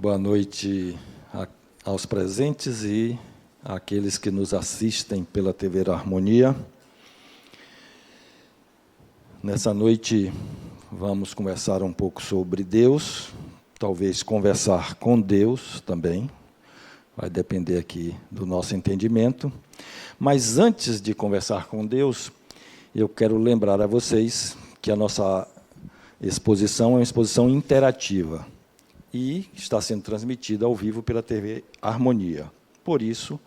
Boa noite aos presentes e àqueles que nos assistem pela TV Harmonia. Nessa noite vamos conversar um pouco sobre Deus, talvez conversar com Deus também, vai depender aqui do nosso entendimento. Mas antes de conversar com Deus, eu quero lembrar a vocês que a nossa exposição é uma exposição interativa e está sendo transmitida ao vivo pela TV Harmonia. Por isso,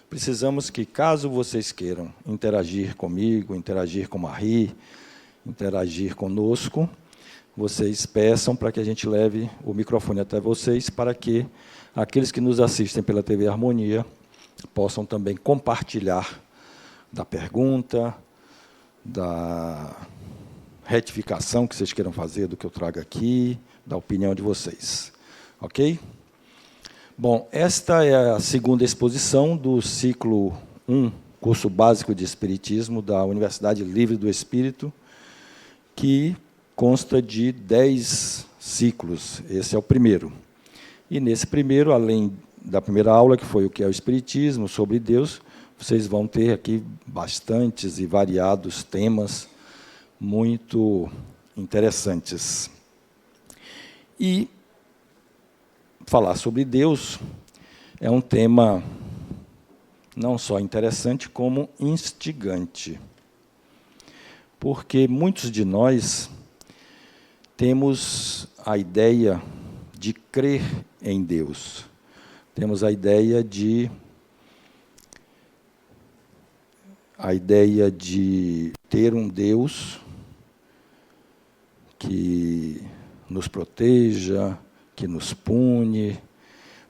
precisamos que, caso vocês queiram interagir comigo, interagir com Marie, interagir conosco, vocês peçam para que a gente leve o microfone até vocês, para que aqueles que nos assistem pela TV Harmonia possam também compartilhar da pergunta, da retificação que vocês queiram fazer do que eu trago aqui, da opinião de vocês. Ok? Bom, esta é a segunda exposição do ciclo 1, curso básico de Espiritismo da Universidade Livre do Espírito, que consta de 10 ciclos. Esse é o primeiro. E nesse primeiro, além da primeira aula, que foi o que é o Espiritismo, sobre Deus, vocês vão ter aqui bastantes e variados temas muito interessantes. E falar sobre Deus é um tema não só interessante, como instigante. Porque muitos de nós temos a ideia de crer em Deus. Temos a ideia de ter um Deus que nos proteja, que nos pune,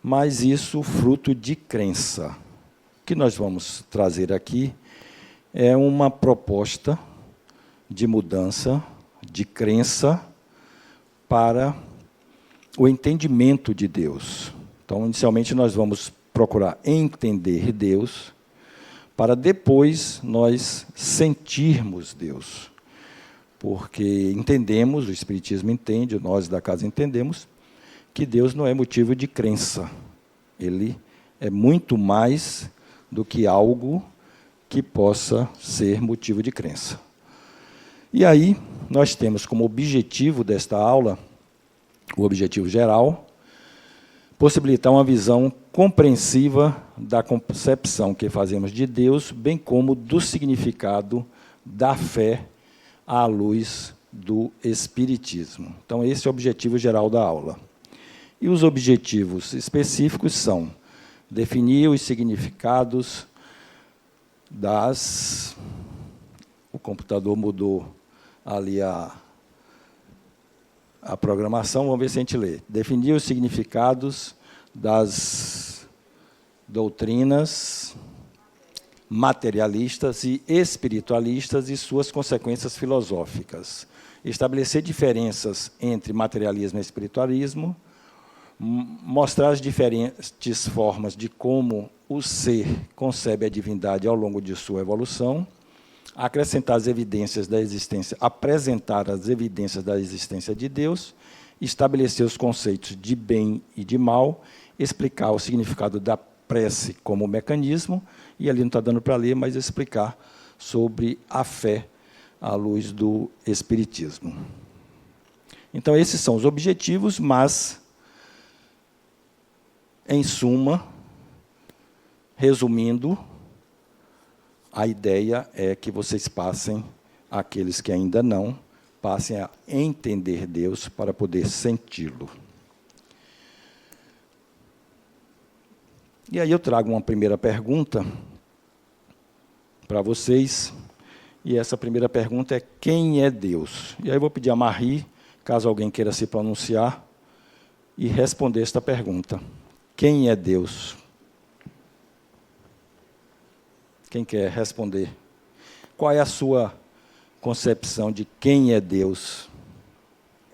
mas isso fruto de crença. O que nós vamos trazer aqui é uma proposta de mudança, de crença, para o entendimento de Deus. Então, inicialmente, nós vamos procurar entender Deus, para depois nós sentirmos Deus. Porque entendemos, o Espiritismo entende, nós da casa entendemos, que Deus não é motivo de crença. Ele é muito mais do que algo que possa ser motivo de crença. E aí, nós temos como objetivo desta aula, o objetivo geral, possibilitar uma visão compreensiva da concepção que fazemos de Deus, bem como do significado da fé à luz do Espiritismo. Então, esse é o objetivo geral da aula. E os objetivos específicos são definir os significados das... O computador mudou ali a programação, vamos ver se a gente lê. Definir os significados das doutrinas materialistas e espiritualistas e suas consequências filosóficas. Estabelecer diferenças entre materialismo e espiritualismo, mostrar as diferentes formas de como o ser concebe a divindade ao longo de sua evolução, acrescentar as evidências da existência, apresentar as evidências da existência de Deus, estabelecer os conceitos de bem e de mal, explicar o significado da prece como mecanismo, e ali não está dando para ler, mas explicar sobre a fé à luz do Espiritismo. Então, esses são os objetivos, mas, em suma, resumindo, a ideia é que vocês passem, aqueles que ainda não, passem a entender Deus para poder senti-lo. E aí eu trago uma primeira pergunta para vocês, e essa primeira pergunta é: quem é Deus? E aí eu vou pedir a Marie, caso alguém queira se pronunciar, e responder esta pergunta. Quem é Deus? Quem quer responder? Qual é a sua concepção de quem é Deus?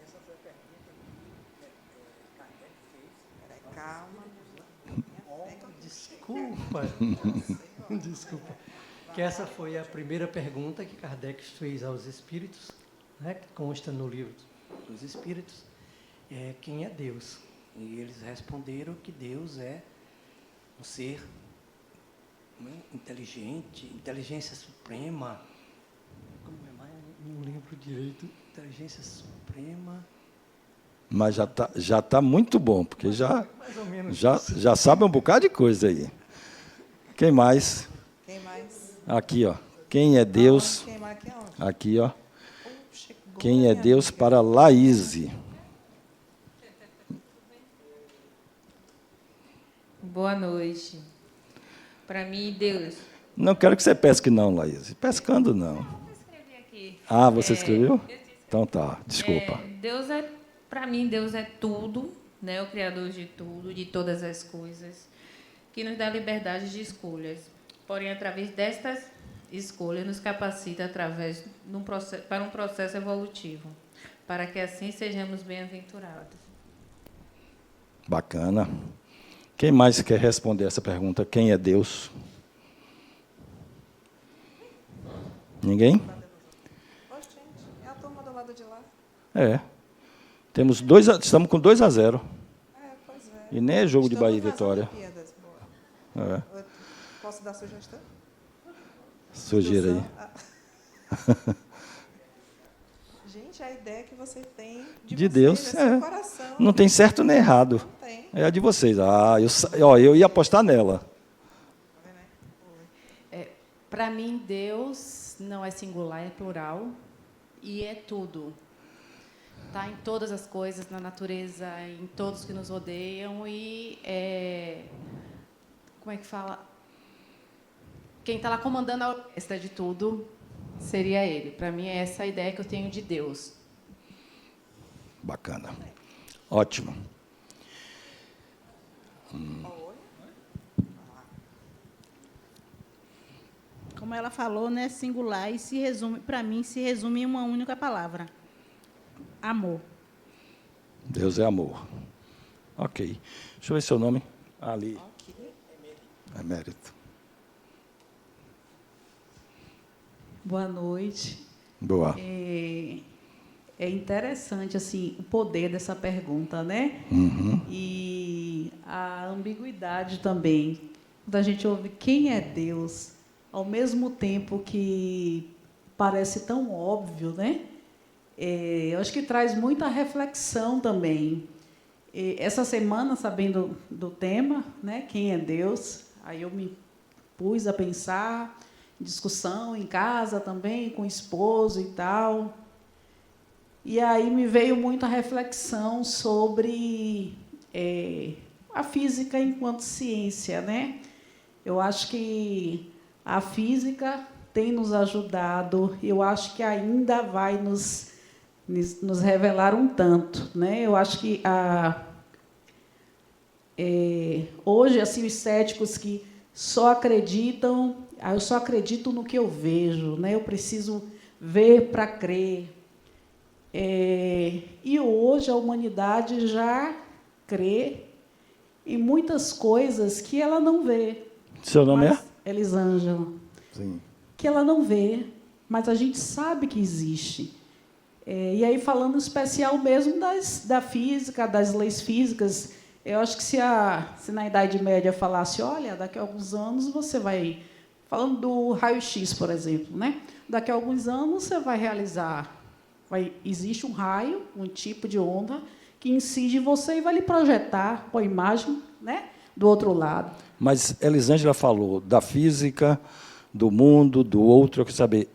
Essa foi a pergunta que Kardec fez. Calma. Desculpa. Que essa foi a primeira pergunta que Kardec fez aos espíritos, né, que consta no livro dos Espíritos. Quem é Deus? E eles responderam que Deus é um ser inteligente, inteligência suprema. Como é mais? Não lembro direito. Inteligência suprema. Mas já tá muito bom, porque Mais ou menos já sabe um bocado de coisa aí. Quem mais? Quem mais? Aqui, ó. Quem é Deus? Quem mais? Aqui aonde? Aqui, ó. Chegou Quem é minha Deus amiga. para Laíse? Boa noite. Para mim, Deus. Não quero que você pesque não, Laíse. Pescando não. Eu escrevi aqui. Ah, você escreveu? Eu disse, Então tá, desculpa. Deus é, para mim, Deus é tudo, né? O Criador de tudo, de todas as coisas, que nos dá liberdade de escolhas. Porém, através destas escolhas, nos capacita para um processo evolutivo, para que assim sejamos bem-aventurados. Bacana. Quem mais quer responder essa pergunta? Quem é Deus? Ninguém? Oxe, gente, é a turma do lado de lá. É. Estamos com 2-0. Pois é. E nem é jogo de Estamos Bahia e nas Vitória. Olimpíadas, boa. É. Posso dar sugestão? Sujeira aí. Ah. Gente, a ideia que você tem De vocês, Deus, é seu é. coração. Não tem certo nem errado. Não tem. É a de vocês. Eu ia apostar nela. Para mim, Deus não é singular, é plural e é tudo. Está em todas as coisas, na natureza, em todos que nos rodeiam e como é que fala? Quem está lá comandando a orquestra de tudo seria Ele. Para mim, é essa a ideia que eu tenho de Deus. Bacana. Ótimo. Como ela falou, né, singular e se resume, para mim, se resume em uma única palavra: amor. Deus é amor. Ok. Deixa eu ver seu nome. Ali. Emérito. Boa noite. Boa. É interessante assim o poder dessa pergunta, né? Uhum. E a ambiguidade também. Quando a gente ouve quem é Deus, ao mesmo tempo que parece tão óbvio, né? Eu acho que traz muita reflexão também. Essa semana, sabendo do tema, né? Quem é Deus, aí eu me pus a pensar, discussão em casa também, com o esposo e tal. E aí me veio muita reflexão sobre a física enquanto ciência, né? Eu acho que a física tem nos ajudado, eu acho que ainda vai nos revelar um tanto, né? Eu acho que hoje assim os céticos que só acreditam, eu só acredito no que eu vejo, né? Eu preciso ver para crer. E hoje a humanidade já crê em muitas coisas que ela não vê. Seu nome é? Elisângela. Sim. Que ela não vê, mas a gente sabe que existe. E aí, falando especial mesmo da física, das leis físicas, eu acho que se na Idade Média falasse, olha, daqui a alguns anos você vai... Falando do raio-x, por exemplo, né? Daqui a alguns anos você vai realizar... existe um raio, um tipo de onda, que incide em você e vai lhe projetar a imagem, né, do outro lado. Mas Elisângela falou da física, do mundo, do outro. Eu quero saber,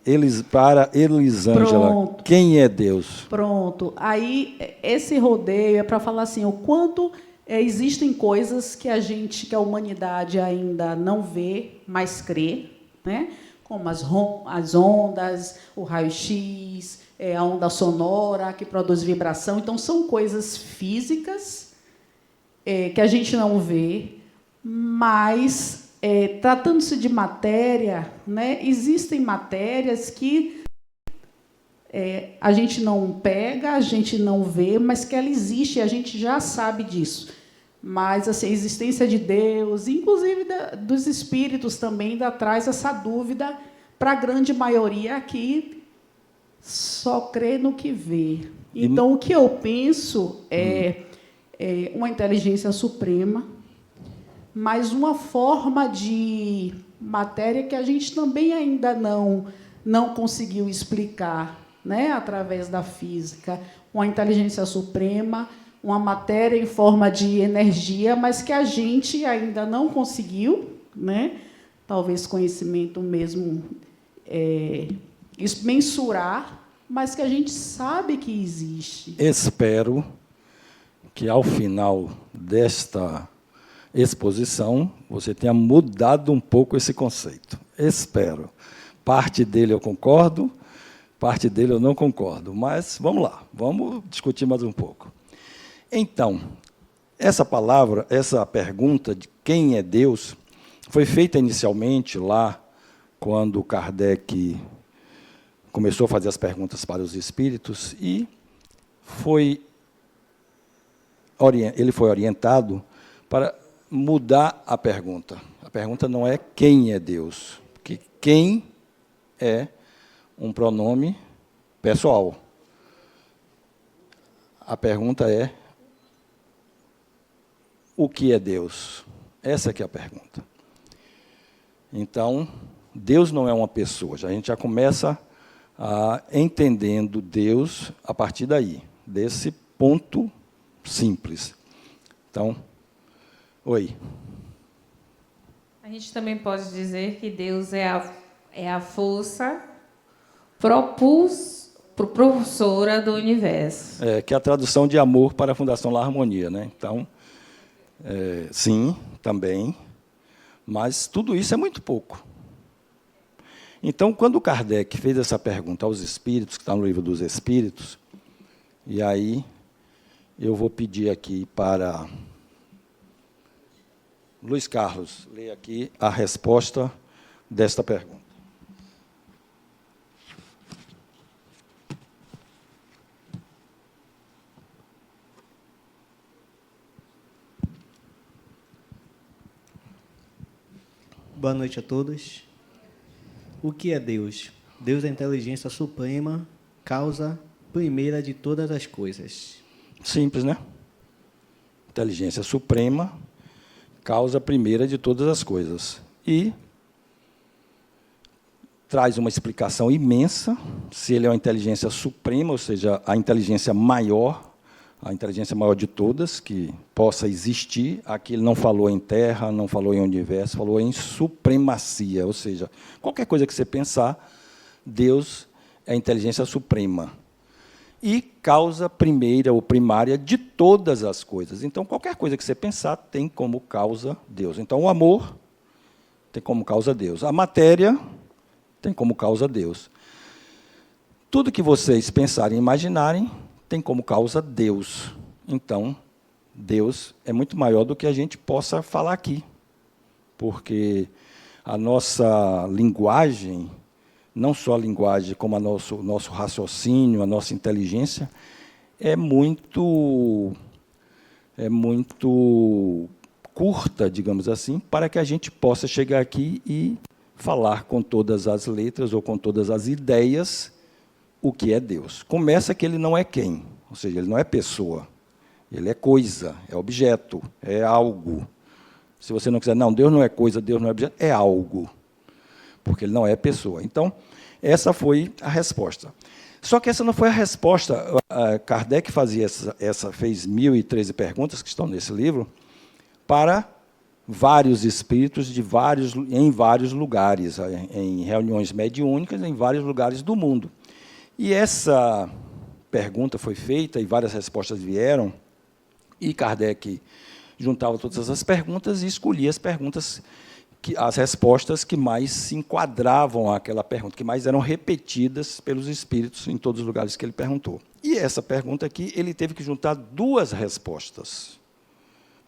para Elisângela, Pronto. quem é Deus? Pronto. Aí, esse rodeio é para falar assim, o quanto existem coisas que a humanidade ainda não vê, mas crê, né? Como as ondas, o raio-x, a onda sonora que produz vibração. Então, são coisas físicas que a gente não vê, mas, tratando-se de matéria, né, existem matérias que a gente não pega, a gente não vê, mas que ela existe, e a gente já sabe disso. Mas assim, a existência de Deus, inclusive dos espíritos também, ainda traz essa dúvida para a grande maioria aqui, só crê no que vê. Então, o que eu penso uma inteligência suprema, mas uma forma de matéria que a gente também ainda não conseguiu explicar, né, através da física. Uma inteligência suprema, uma matéria em forma de energia, mas que a gente ainda não conseguiu, né, talvez conhecimento mesmo, mensurar, mas que a gente sabe que existe. Espero que, ao final desta exposição, você tenha mudado um pouco esse conceito. Espero. Parte dele eu concordo, parte dele eu não concordo, mas vamos lá, vamos discutir mais um pouco. Então, essa palavra, essa pergunta de quem é Deus, foi feita inicialmente lá, quando Kardec começou a fazer as perguntas para os espíritos, e ele foi orientado para mudar a pergunta. A pergunta não é quem é Deus, porque quem é um pronome pessoal. A pergunta é o que é Deus? Essa que é a pergunta. Então, Deus não é uma pessoa. A gente já começa entendendo Deus a partir daí, desse ponto simples. Então, oi. A gente também pode dizer que Deus é a força propulsora do universo. Que é a tradução de amor para a Fundação La Harmonia, né? Então, sim, também, mas tudo isso é muito pouco. Então, quando Kardec fez essa pergunta aos espíritos, que está no Livro dos Espíritos, e aí eu vou pedir aqui para Luiz Carlos ler aqui a resposta desta pergunta. Boa noite a todos. O que é Deus? Deus é a inteligência suprema, causa primeira de todas as coisas. Simples, né? Inteligência suprema, causa primeira de todas as coisas. E traz uma explicação imensa, se ele é uma inteligência suprema, ou seja, a inteligência maior de todas, que possa existir. Aqui ele não falou em terra, não falou em universo, falou em supremacia, ou seja, qualquer coisa que você pensar, Deus é a inteligência suprema. E causa primeira ou primária de todas as coisas. Então, qualquer coisa que você pensar tem como causa Deus. Então, o amor tem como causa Deus. A matéria tem como causa Deus. Tudo que vocês pensarem e imaginarem tem como causa Deus. Então, Deus é muito maior do que a gente possa falar aqui. Porque a nossa linguagem, não só a linguagem, como o nosso raciocínio, a nossa inteligência, é muito curta, digamos assim, para que a gente possa chegar aqui e falar com todas as letras ou com todas as ideias o que é Deus. Começa que ele não é quem, ou seja, ele não é pessoa, ele é coisa, é objeto, é algo. Se você não quiser, não, Deus não é coisa, Deus não é objeto, é algo, porque ele não é pessoa. Então, essa foi a resposta. Só que essa não foi a resposta. Kardec fez 1013 perguntas, que estão nesse livro, para vários espíritos em vários lugares, em reuniões mediúnicas, em vários lugares do mundo. E essa pergunta foi feita, e várias respostas vieram, e Kardec juntava todas as perguntas e escolhia as respostas que mais se enquadravam àquela pergunta, que mais eram repetidas pelos espíritos em todos os lugares que ele perguntou. E essa pergunta aqui, ele teve que juntar duas respostas,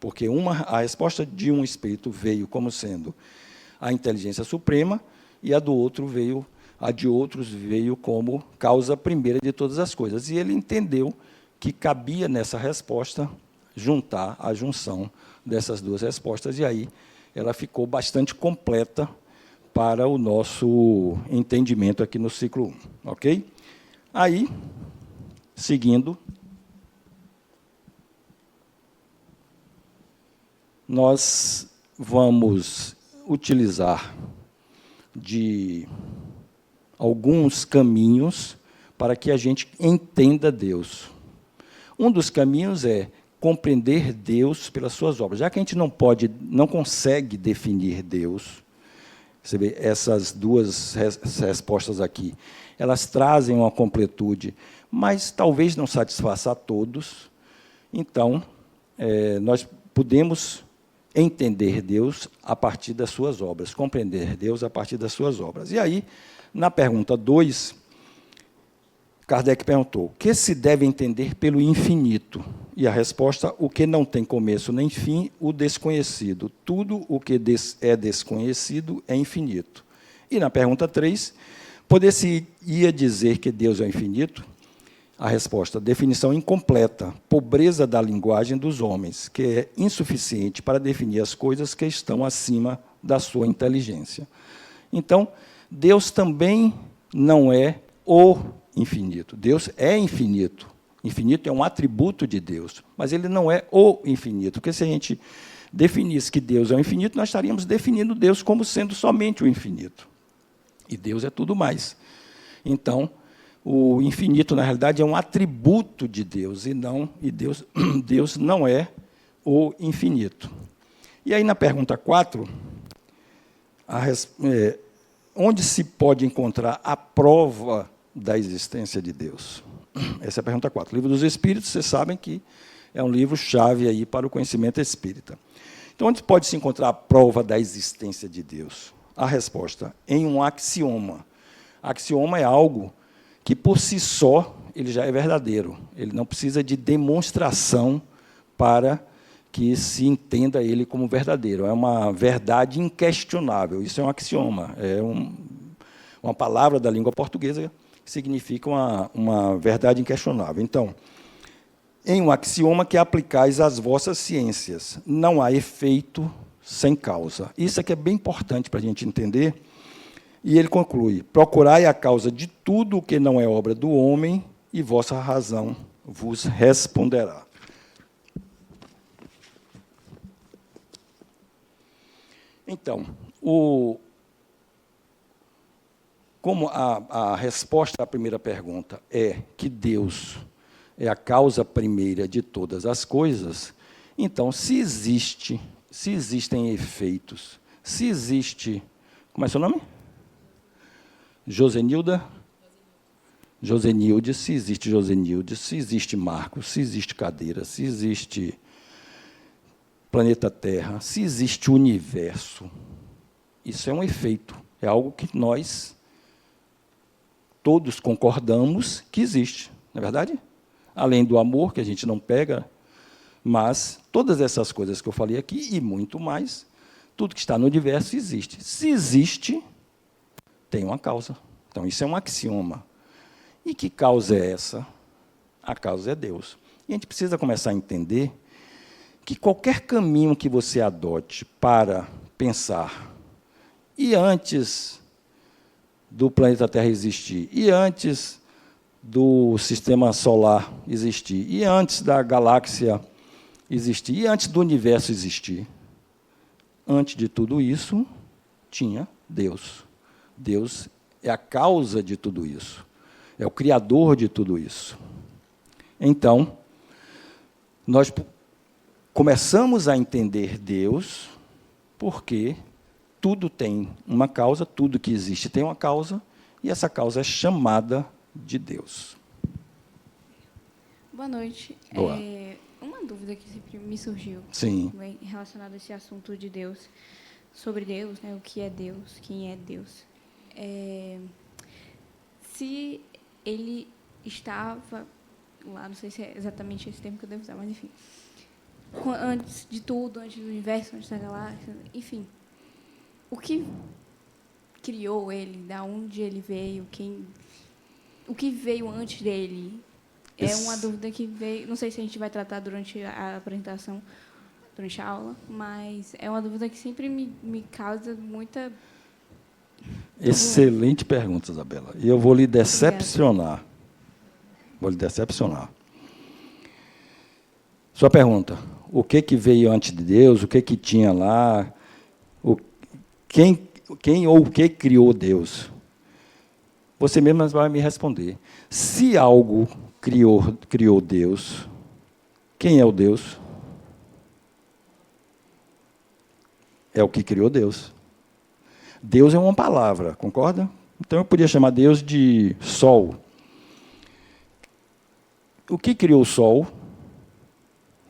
porque a resposta de um espírito veio como sendo a inteligência suprema, e a de outros veio como causa primeira de todas as coisas. E ele entendeu que cabia nessa resposta juntar a junção dessas duas respostas, e aí ela ficou bastante completa para o nosso entendimento aqui no ciclo 1. Ok? Aí, seguindo, nós vamos utilizar de alguns caminhos para que a gente entenda Deus. Um dos caminhos é compreender Deus pelas suas obras. Já que a gente não consegue definir Deus, você vê essas duas respostas aqui, elas trazem uma completude, mas talvez não satisfaça a todos. Então, nós podemos entender Deus a partir das suas obras, compreender Deus a partir das suas obras. E aí, na pergunta 2, Kardec perguntou: o que se deve entender pelo infinito? E a resposta: o que não tem começo nem fim, o desconhecido. Tudo o que é desconhecido é infinito. E na pergunta 3, poder-se-ia dizer que Deus é infinito? A resposta: definição incompleta, pobreza da linguagem dos homens, que é insuficiente para definir as coisas que estão acima da sua inteligência. Então, Deus também não é o infinito. Deus é infinito. Infinito é um atributo de Deus, mas ele não é o infinito, porque se a gente definisse que Deus é o infinito, nós estaríamos definindo Deus como sendo somente o infinito. E Deus é tudo mais. Então, o infinito, na realidade, é um atributo de Deus, Deus não é o infinito. E aí, na pergunta 4, onde se pode encontrar a prova da existência de Deus? Essa é a pergunta 4. O Livro dos Espíritos, vocês sabem que é um livro-chave aí para o conhecimento espírita. Então, onde pode se encontrar a prova da existência de Deus? A resposta: em um axioma. Axioma é algo que, por si só, ele já é verdadeiro. Ele não precisa de demonstração para que se entenda ele como verdadeiro. É uma verdade inquestionável. Isso é um axioma. É uma palavra da língua portuguesa que significa uma verdade inquestionável. Então, em um axioma que aplicais às vossas ciências, não há efeito sem causa. Isso aqui é bem importante para a gente entender. E ele conclui: procurai a causa de tudo o que não é obra do homem, e vossa razão vos responderá. Então, como a resposta à primeira pergunta é que Deus é a causa primeira de todas as coisas, então, se existem efeitos, se existe... Como é seu nome? Josenilda? Josenilde, se existe Josenilde, se existe Marcos, se existe Cadeira, se existe planeta Terra, se existe universo, isso é um efeito, é algo que nós todos concordamos que existe, não é verdade? Além do amor, que a gente não pega, mas todas essas coisas que eu falei aqui, e muito mais, tudo que está no universo existe. Se existe, tem uma causa. Então, isso é um axioma. E que causa é essa? A causa é Deus. E a gente precisa começar a entender que qualquer caminho que você adote para pensar, e antes do planeta Terra existir, e antes do sistema solar existir, e antes da galáxia existir, e antes do universo existir, antes de tudo isso, tinha Deus. Deus é a causa de tudo isso, é o criador de tudo isso. Então, nós começamos a entender Deus porque tudo tem uma causa, tudo que existe tem uma causa, e essa causa é chamada de Deus. Boa noite. Boa. Uma dúvida que sempre me surgiu. Sim. Relacionada a esse assunto de Deus, sobre Deus, né, o que é Deus, quem é Deus. Se ele estava lá, não sei se é exatamente esse termo que eu devo usar, mas enfim, antes de tudo, antes do universo, antes da galáxia, enfim, o que criou ele, da onde ele veio, o que veio antes dele, é uma dúvida que veio, não sei se a gente vai tratar durante a apresentação, durante a aula, mas é uma dúvida que sempre me causa muita... Excelente pergunta, Isabela. E eu vou lhe decepcionar. Vou lhe decepcionar. Sua pergunta, o que veio antes de Deus, o que tinha lá, quem ou o que criou Deus? Você mesmo vai me responder. Se algo criou Deus, quem é o Deus? É o que criou Deus. Deus é uma palavra, concorda? Então eu podia chamar Deus de Sol. O que criou o Sol?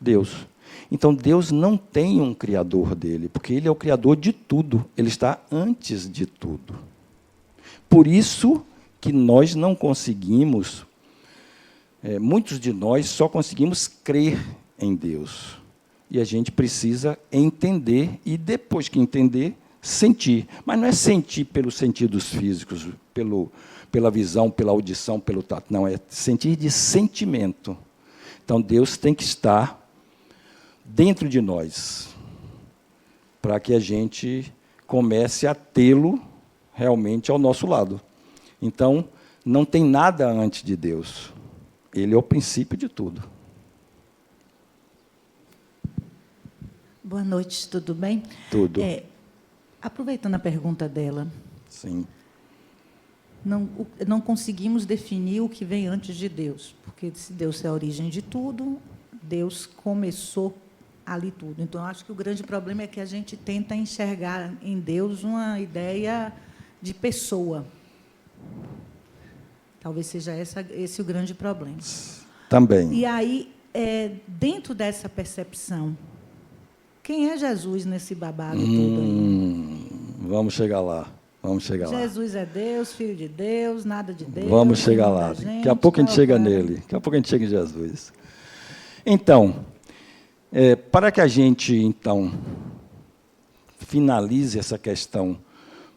Deus. Então Deus não tem um criador dele, porque ele é o criador de tudo, ele está antes de tudo. Por isso que nós não conseguimos, muitos de nós só conseguimos crer em Deus. E a gente precisa entender, e depois que entender, sentir. Mas não é sentir pelos sentidos físicos, pela visão, pela audição, pelo tato. Não, é sentir de sentimento. Então Deus tem que estar dentro de nós, para que a gente comece a tê-lo realmente ao nosso lado. Então, não tem nada antes de Deus. Ele é o princípio de tudo. Boa noite, tudo bem? Tudo. Aproveitando a pergunta dela, Sim. não conseguimos definir o que vem antes de Deus, porque se Deus é a origem de tudo, Deus começou ali tudo. Então, acho que o grande problema é que a gente tenta enxergar em Deus uma ideia de pessoa. Talvez seja esse o grande problema. Também. E aí, dentro dessa percepção, quem é Jesus nesse babado todo aí? Vamos chegar lá. Jesus é Deus, Filho de Deus, nada de Deus. Vamos chegar lá. Daqui a pouco a gente chega nele. Daqui a pouco a gente chega em Jesus. Então, para que a gente, então, finalize essa questão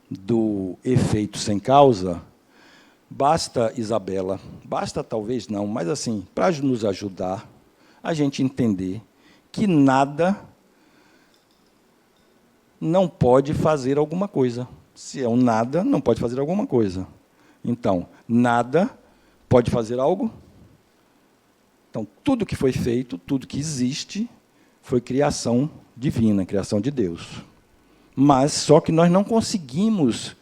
do efeito sem causa, basta, Isabela, basta talvez não, mas assim, para nos ajudar, a gente entender que nada não pode fazer alguma coisa. Se é um nada, não pode fazer alguma coisa. Então, nada pode fazer algo. Então, tudo que foi feito, tudo que existe, foi criação divina, criação de Deus. Mas só que nós não conseguimos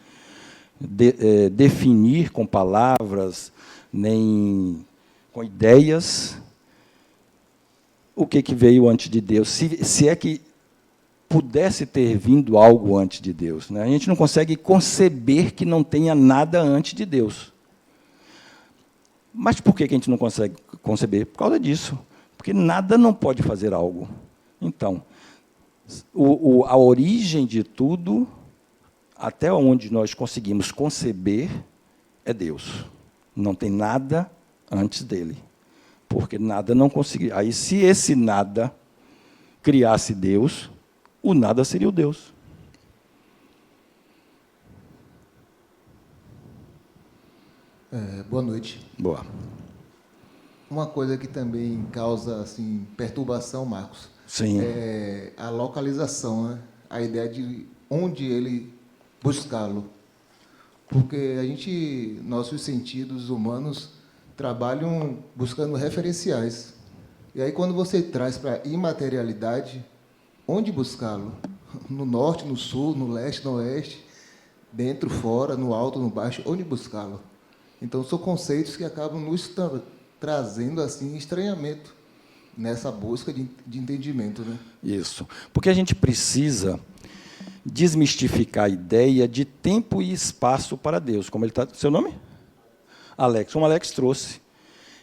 definir com palavras, nem com ideias, o que veio antes de Deus, se é que pudesse ter vindo algo antes de Deus. Né? A gente não consegue conceber que não tenha nada antes de Deus. Mas por que a gente não consegue conceber? Por causa disso. Porque nada não pode fazer algo. Então, a origem de tudo, até onde nós conseguimos conceber, é Deus. Não tem nada antes dele. Porque nada não conseguiria. Aí, se esse nada criasse Deus, o nada seria o Deus. Boa noite. Boa. Uma coisa que também causa assim, perturbação, Marcos, Sim. é a localização, né? A ideia de onde ele buscá-lo. Porque nossos sentidos humanos trabalham buscando referenciais. E aí, quando você traz para a imaterialidade, onde buscá-lo? No norte, no sul, no leste, no oeste, dentro, fora, no alto, no baixo, onde buscá-lo? Então, são conceitos que acabam nos trazendo assim estranhamento nessa busca de entendimento. Né? Isso. Porque a gente precisa desmistificar a ideia de tempo e espaço para Deus. Como ele está. Seu nome? Alex. Como Alex trouxe.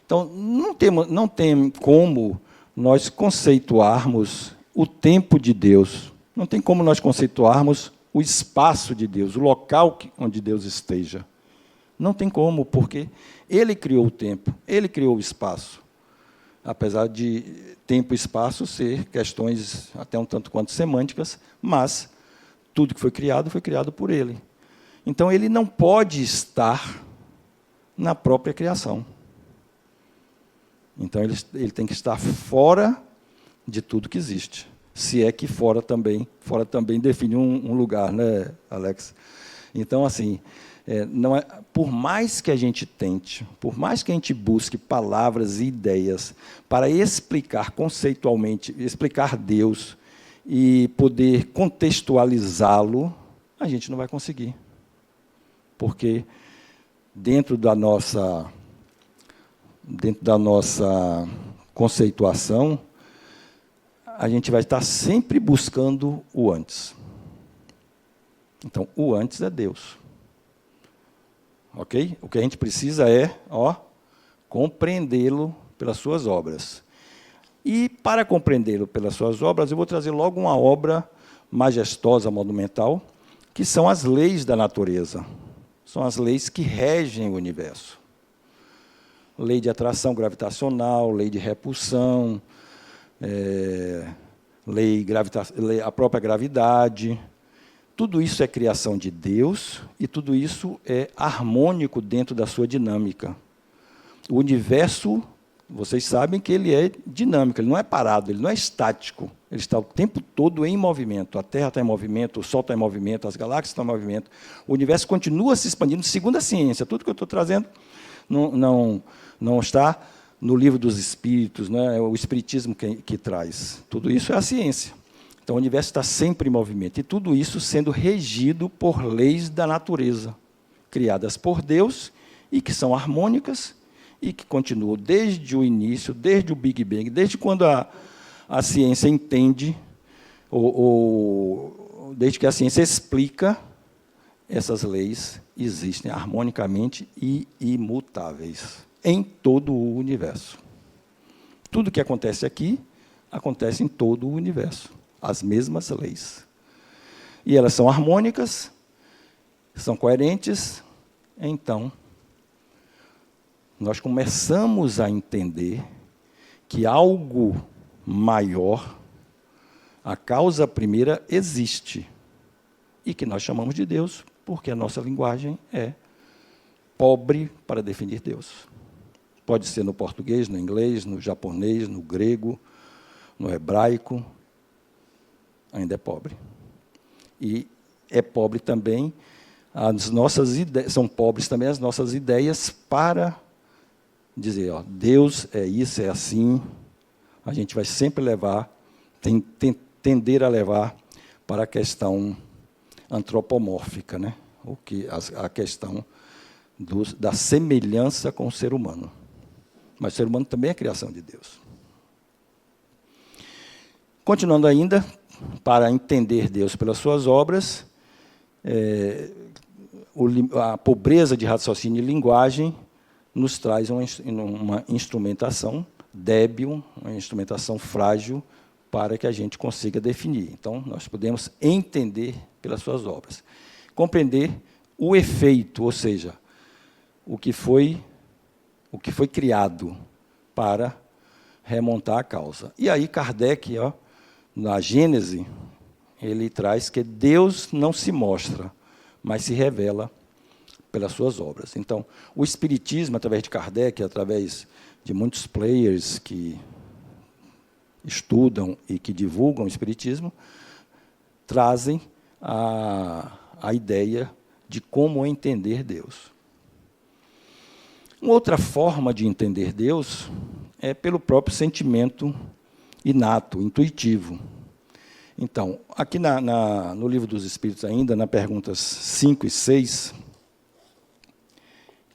Então, não tem como nós conceituarmos o tempo de Deus. Não tem como nós conceituarmos o espaço de Deus, o local onde Deus esteja. Não tem como, porque ele criou o tempo, ele criou o espaço. Apesar de tempo e espaço ser questões até um tanto quanto semânticas, mas tudo que foi criado por ele. Então, ele não pode estar na própria criação. Então, ele tem que estar fora de tudo que existe. Se é que fora também define um lugar, né, Alex? Então, assim, não é, por mais que a gente tente, por mais que a gente busque palavras e ideias para explicar conceitualmente, explicar Deus e poder contextualizá-lo, a gente não vai conseguir. Porque dentro da nossa conceituação, a gente vai estar sempre buscando o antes. Então, o antes é Deus. Ok? O que a gente precisa é, compreendê-lo pelas suas obras. E, para compreendê-lo pelas suas obras, eu vou trazer logo uma obra majestosa, monumental, que são as leis da natureza. São as leis que regem o universo. Lei de atração gravitacional, lei de repulsão, a própria gravidade. Tudo isso é criação de Deus e tudo isso é harmônico dentro da sua dinâmica. O universo, vocês sabem que ele é dinâmico, ele não é parado, ele não é estático. Ele está o tempo todo em movimento. A Terra está em movimento, o Sol está em movimento, as galáxias estão em movimento. O universo continua se expandindo, segundo a ciência. Tudo que eu estou trazendo não está no livro dos Espíritos, né? É o Espiritismo que traz. Tudo isso é a ciência. Então, o universo está sempre em movimento. E tudo isso sendo regido por leis da natureza, criadas por Deus e que são harmônicas e que continuam desde o início, desde o Big Bang, desde quando a ciência entende, ou desde que a ciência explica, essas leis existem harmonicamente e imutáveis em todo o universo. Tudo que acontece aqui, acontece em todo o universo. As mesmas leis. E elas são harmônicas, são coerentes, então, nós começamos a entender que algo maior, a causa primeira, existe, e que nós chamamos de Deus, porque a nossa linguagem é pobre para definir Deus. Pode ser no português, no inglês, no japonês, no grego, no hebraico, ainda é pobre. E é pobre também as nossas ideias, são pobres também as nossas ideias para dizer, Deus é isso, é assim. A gente vai sempre tender a levar para a questão antropomórfica, né? A questão da semelhança com o ser humano. Mas o ser humano também é criação de Deus. Continuando ainda, para entender Deus pelas suas obras, a pobreza de raciocínio e linguagem nos traz uma instrumentação débil, uma instrumentação frágil, para que a gente consiga definir. Então, nós podemos entender pelas suas obras. Compreender o efeito, ou seja, o que foi criado para remontar a causa. E aí, Kardec, na Gênese, ele traz que Deus não se mostra, mas se revela pelas suas obras. Então, o Espiritismo, através de Kardec, através de muitos players que estudam e que divulgam o Espiritismo, trazem a ideia de como entender Deus. Uma outra forma de entender Deus é pelo próprio sentimento inato, intuitivo. Então, aqui no Livro dos Espíritos ainda, na perguntas 5 e 6,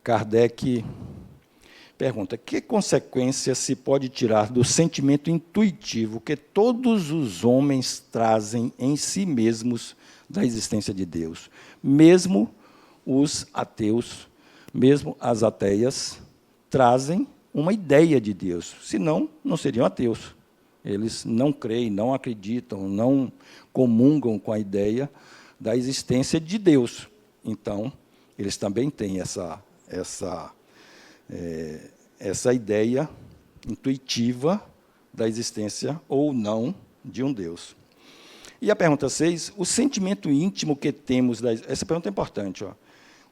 Kardec pergunta: que consequência se pode tirar do sentimento intuitivo que todos os homens trazem em si mesmos da existência de Deus? Mesmo os ateus, mesmo as ateias, trazem uma ideia de Deus, senão não seriam ateus. Eles não creem, não acreditam, não comungam com a ideia da existência de Deus. Então, eles também têm essa ideia intuitiva da existência ou não de um Deus. E a pergunta 6, o sentimento íntimo que temos... Essa pergunta é importante.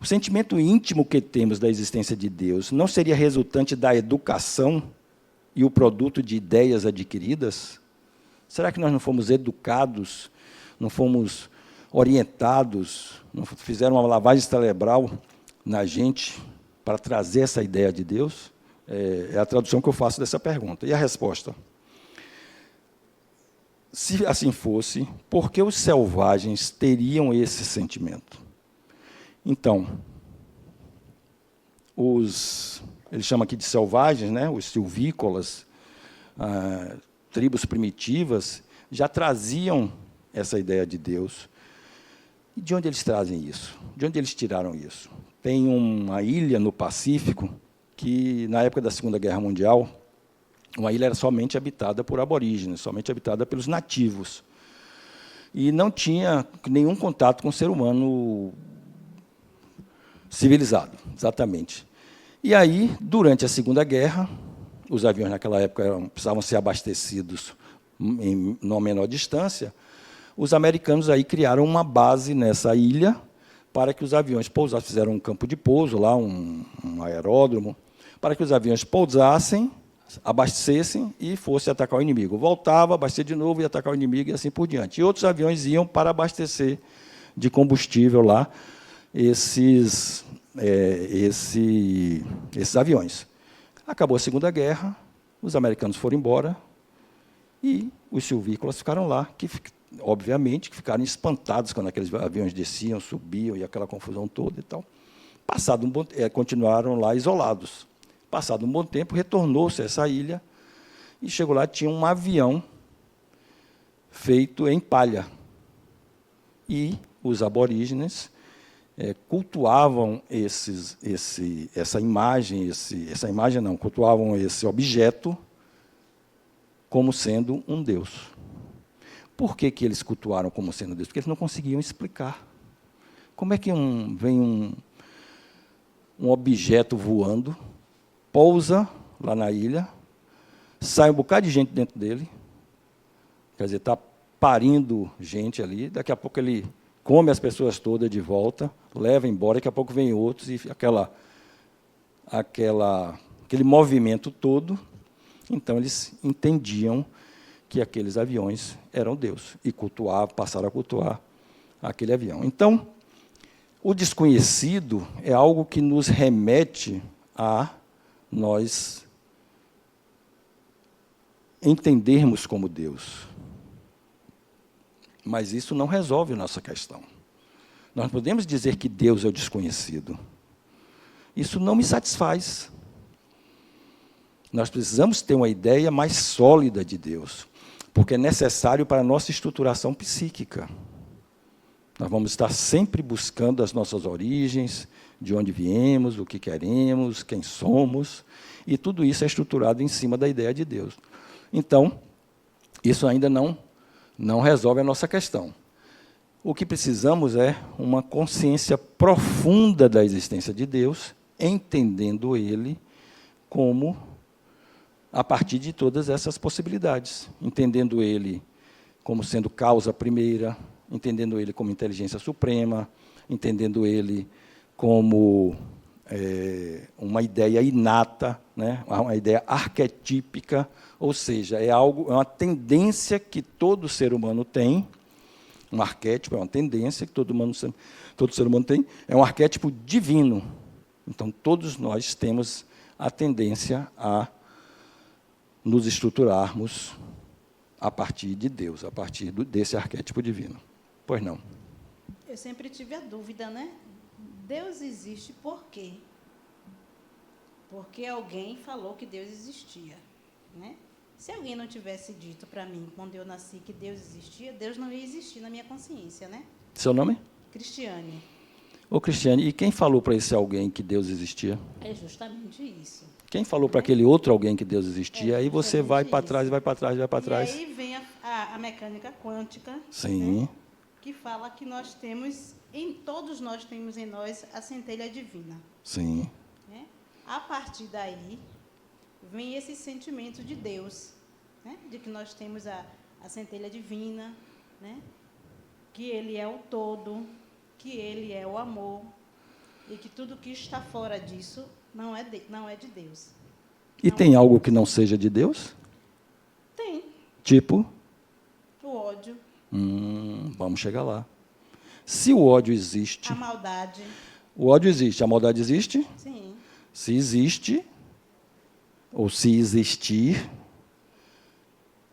O sentimento íntimo que temos da existência de Deus não seria resultante da educação e o produto de ideias adquiridas? Será que nós não fomos educados, não fomos orientados, não fizeram uma lavagem cerebral na gente para trazer essa ideia de Deus? É a tradução que eu faço dessa pergunta. E a resposta? Se assim fosse, por que os selvagens teriam esse sentimento? Então, ele chama aqui de selvagens, né, os silvícolas, tribos primitivas, já traziam essa ideia de Deus. E de onde eles trazem isso? De onde eles tiraram isso? Tem uma ilha no Pacífico que, na época da Segunda Guerra Mundial, uma ilha era somente habitada por aborígenes, somente habitada pelos nativos. E não tinha nenhum contato com o ser humano civilizado, exatamente. E aí, durante a Segunda Guerra, os aviões naquela época precisavam ser abastecidos em uma menor distância, os americanos aí criaram uma base nessa ilha para que os aviões pousassem, fizeram um campo de pouso lá, um aeródromo, para que os aviões pousassem, abastecessem e fossem atacar o inimigo. Voltava, abastecia de novo e atacar o inimigo e assim por diante. E outros aviões iam para abastecer de combustível lá esses aviões. Acabou a Segunda Guerra, os americanos foram embora e os silvícolas ficaram lá, que obviamente que ficaram espantados quando aqueles aviões desciam, subiam e aquela confusão toda e tal. Passado continuaram lá isolados. Passado um bom tempo, retornou-se a essa ilha e chegou lá, tinha um avião feito em palha. E os aborígenes cultuavam cultuavam esse objeto como sendo um Deus. Por que eles cultuaram como sendo Deus? Porque eles não conseguiam explicar. Como é que vem um objeto voando, pousa lá na ilha, sai um bocado de gente dentro dele, quer dizer, está parindo gente ali, daqui a pouco ele come as pessoas todas de volta, leva embora, daqui a pouco vem outros, e aquele movimento todo. Então, eles entendiam que aqueles aviões eram Deus, e passaram a cultuar aquele avião. Então, o desconhecido é algo que nos remete a nós entendermos como Deus. Mas isso não resolve a nossa questão. Nós podemos dizer que Deus é o desconhecido. Isso não me satisfaz. Nós precisamos ter uma ideia mais sólida de Deus, porque é necessário para a nossa estruturação psíquica. Nós vamos estar sempre buscando as nossas origens, de onde viemos, o que queremos, quem somos, e tudo isso é estruturado em cima da ideia de Deus. Então, isso ainda não resolve a nossa questão. O que precisamos é uma consciência profunda da existência de Deus, entendendo Ele como a partir de todas essas possibilidades, entendendo Ele como sendo causa primeira, entendendo Ele como inteligência suprema, entendendo Ele como uma ideia inata, né? Uma ideia arquetípica, ou seja, é uma tendência que todo ser humano tem, um arquétipo é uma tendência que todo ser humano tem, é um arquétipo divino. Então, todos nós temos a tendência a nos estruturarmos a partir de Deus, a partir desse arquétipo divino. Pois não? Eu sempre tive a dúvida, né? Deus existe por quê? Porque alguém falou que Deus existia, né? Se alguém não tivesse dito para mim, quando eu nasci, que Deus existia, Deus não ia existir na minha consciência, né? Seu nome? Cristiane. Ô, Cristiane, e quem falou para esse alguém que Deus existia? É justamente isso. Quem falou para aquele outro alguém que Deus existia? Aí você vai para trás, vai para trás, vai para trás. E aí vem a mecânica quântica, sim, né, que fala que nós temos, todos nós temos em nós a centelha divina. Sim. Né? A partir daí, vem esse sentimento de Deus, né, de que nós temos a centelha divina, né, que Ele é o todo, que Ele é o amor, e que tudo que está fora disso não é de Deus. E não tem algo que não seja de Deus? Tem. Tipo? O ódio. Vamos chegar lá. Se o ódio existe, A maldade. o ódio existe, a maldade existe? Sim. Se existe, ou se existir,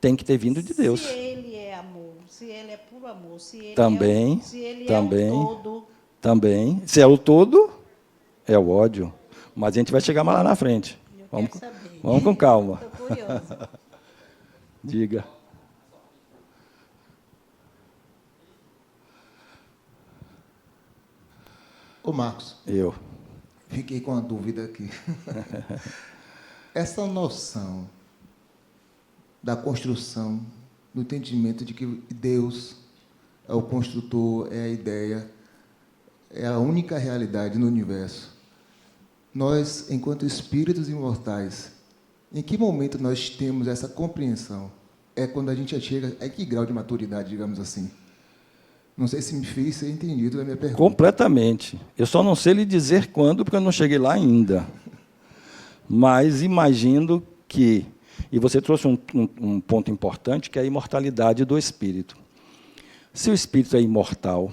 tem que ter vindo de Deus. Se ele é amor, se ele é puro amor, se ele Também, se ele também, é o todo. também. Se é o todo, é o ódio. Mas a gente vai chegar mais lá na frente. Vamos, Quero saber. vamos com calma. Estou curiosa. Diga. Ô, Marcos, Eu. fiquei com uma dúvida aqui. Essa noção da construção, do entendimento de que Deus é o construtor, é a ideia, é a única realidade no universo. Nós, enquanto espíritos imortais, em que momento nós temos essa compreensão? É quando a gente chega a que grau de maturidade, digamos assim? Não sei se me fiz ser entendido da minha pergunta. Completamente. Eu só não sei lhe dizer quando, porque eu não cheguei lá ainda. Mas imagino que... E você trouxe um ponto importante, que é a imortalidade do espírito. Se o espírito é imortal,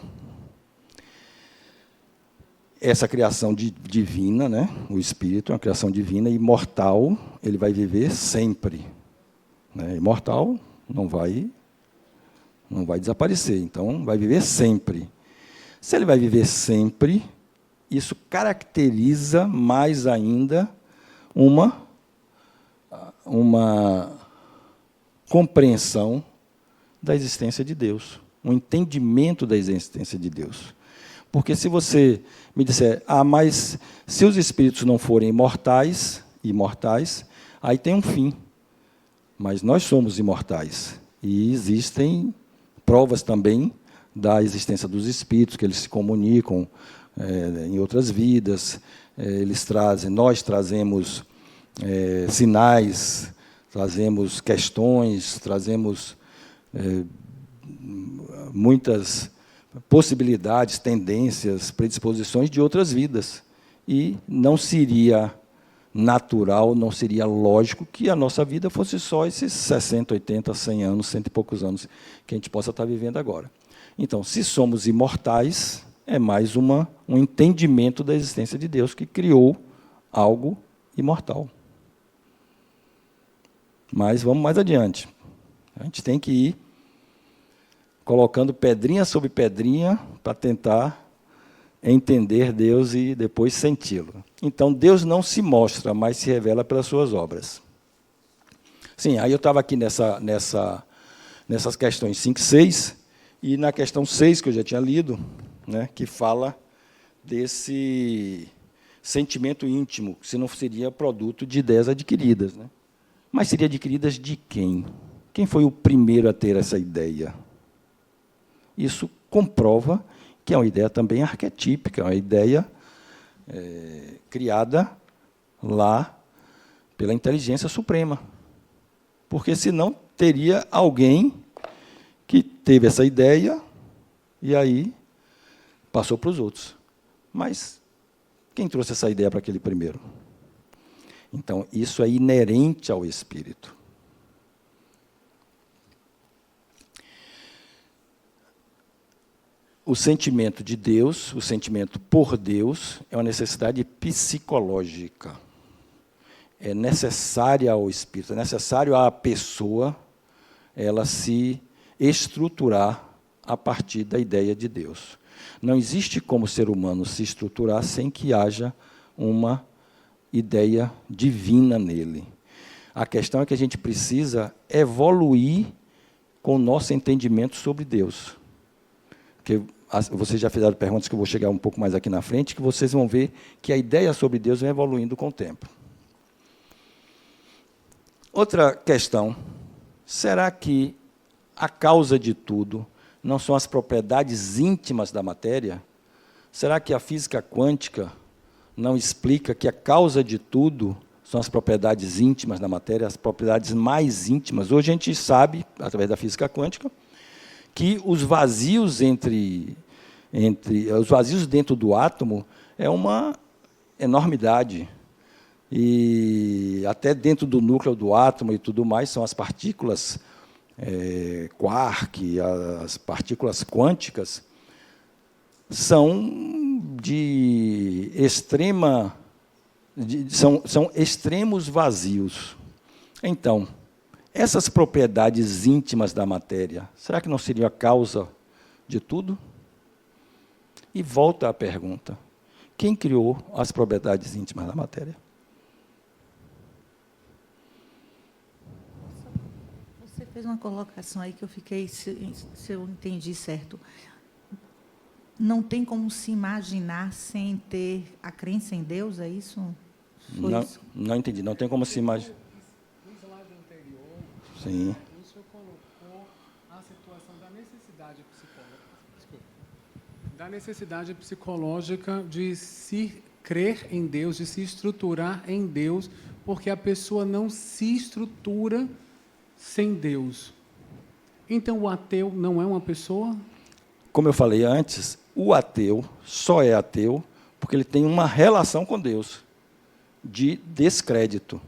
essa criação divina, né? O espírito é uma criação divina, imortal, ele vai viver sempre. Né? Imortal não vai desaparecer, então vai viver sempre. Se ele vai viver sempre, isso caracteriza mais ainda uma compreensão da existência de Deus, um entendimento da existência de Deus. Porque se você me disser, mas se os espíritos não forem imortais, aí tem um fim. Mas nós somos imortais. E existem provas também da existência dos espíritos, que eles se comunicam em outras vidas, nós trazemos sinais, trazemos questões, trazemos muitas possibilidades, tendências, predisposições de outras vidas. E não seria natural, não seria lógico que a nossa vida fosse só esses 60, 80, 100 anos, cento e poucos anos que a gente possa estar vivendo agora. Então, se somos imortais, é mais um entendimento da existência de Deus que criou algo imortal. Mas vamos mais adiante. A gente tem que ir colocando pedrinha sobre pedrinha para tentar entender Deus e depois senti-lo. Então, Deus não se mostra, mas se revela pelas suas obras. Sim, aí eu estava aqui nessas questões 5 e 6, e na questão 6, que eu já tinha lido, né, que fala desse sentimento íntimo, se não seria produto de ideias adquiridas. Né? Mas seria adquiridas de quem? Quem foi o primeiro a ter essa ideia? Isso comprova que é uma ideia também arquetípica, uma ideia criada lá pela inteligência suprema. Porque, senão, teria alguém que teve essa ideia e aí passou para os outros. Mas quem trouxe essa ideia para aquele primeiro? Então, isso é inerente ao espírito. O sentimento de Deus, o sentimento por Deus, é uma necessidade psicológica. É necessária ao espírito, é necessário à pessoa ela se estruturar a partir da ideia de Deus. Não existe como ser humano se estruturar sem que haja uma ideia divina nele. A questão é que a gente precisa evoluir com o nosso entendimento sobre Deus. Porque vocês já fizeram perguntas que eu vou chegar um pouco mais aqui na frente, que vocês vão ver que a ideia sobre Deus vai evoluindo com o tempo. Outra questão, será que a causa de tudo não são as propriedades íntimas da matéria? Será que a física quântica não explica que a causa de tudo são as propriedades íntimas da matéria, as propriedades mais íntimas? Hoje a gente sabe, através da física quântica, que os vazios os vazios dentro do átomo é uma enormidade. E até dentro do núcleo do átomo e tudo mais são as partículas quark, as partículas quânticas, são de extrema... são extremos vazios. Então, essas propriedades íntimas da matéria, será que não seria a causa de tudo? E volta a pergunta: quem criou as propriedades íntimas da matéria? Você fez uma colocação aí que eu fiquei, se eu entendi certo. Não tem como se imaginar sem ter a crença em Deus, é isso? Não entendi, não tem como se imaginar. No slide anterior, Sim. o senhor colocou a situação da necessidade psicológica de se crer em Deus, de se estruturar em Deus, porque a pessoa não se estrutura sem Deus. Então, o ateu não é uma pessoa? Como eu falei antes, o ateu só é ateu porque ele tem uma relação com Deus de descrédito.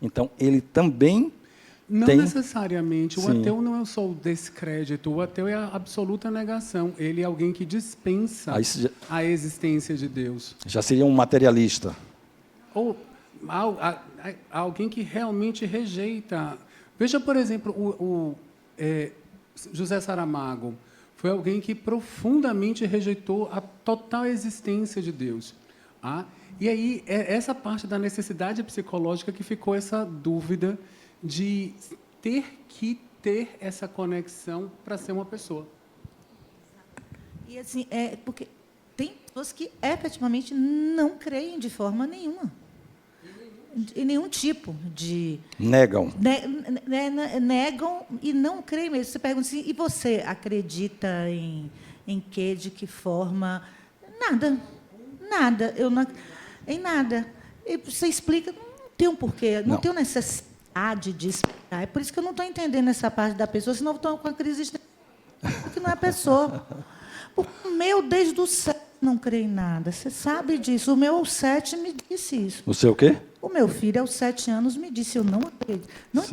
Então, ele também não tem... necessariamente. O Sim. ateu não é só o descrédito. O ateu é a absoluta negação. Ele é alguém que dispensa a existência de Deus. Já seria um materialista. Ou alguém que realmente rejeita. Veja, por exemplo, José Saramago. Foi alguém que profundamente rejeitou a total existência de Deus. E aí, é essa parte da necessidade psicológica que ficou essa dúvida de ter que ter essa conexão para ser uma pessoa. E assim, porque tem pessoas que efetivamente não creem de forma nenhuma. Em nenhum tipo de... Negam. Negam e não creem mesmo. Você pergunta assim, e você acredita em quê, de que forma? Nada. Nada. Eu não, em nada. E você explica, não tem um porquê, não tenho necessidade de explicar. É por isso que eu não estou entendendo essa parte da pessoa, senão eu estou com a crise de... Porque não é a pessoa. O meu, desde o 7, não crê em nada. Você sabe disso. O meu 7 me disse isso. O seu o quê? O meu filho, aos 7 anos, me disse, eu não acredito. Não é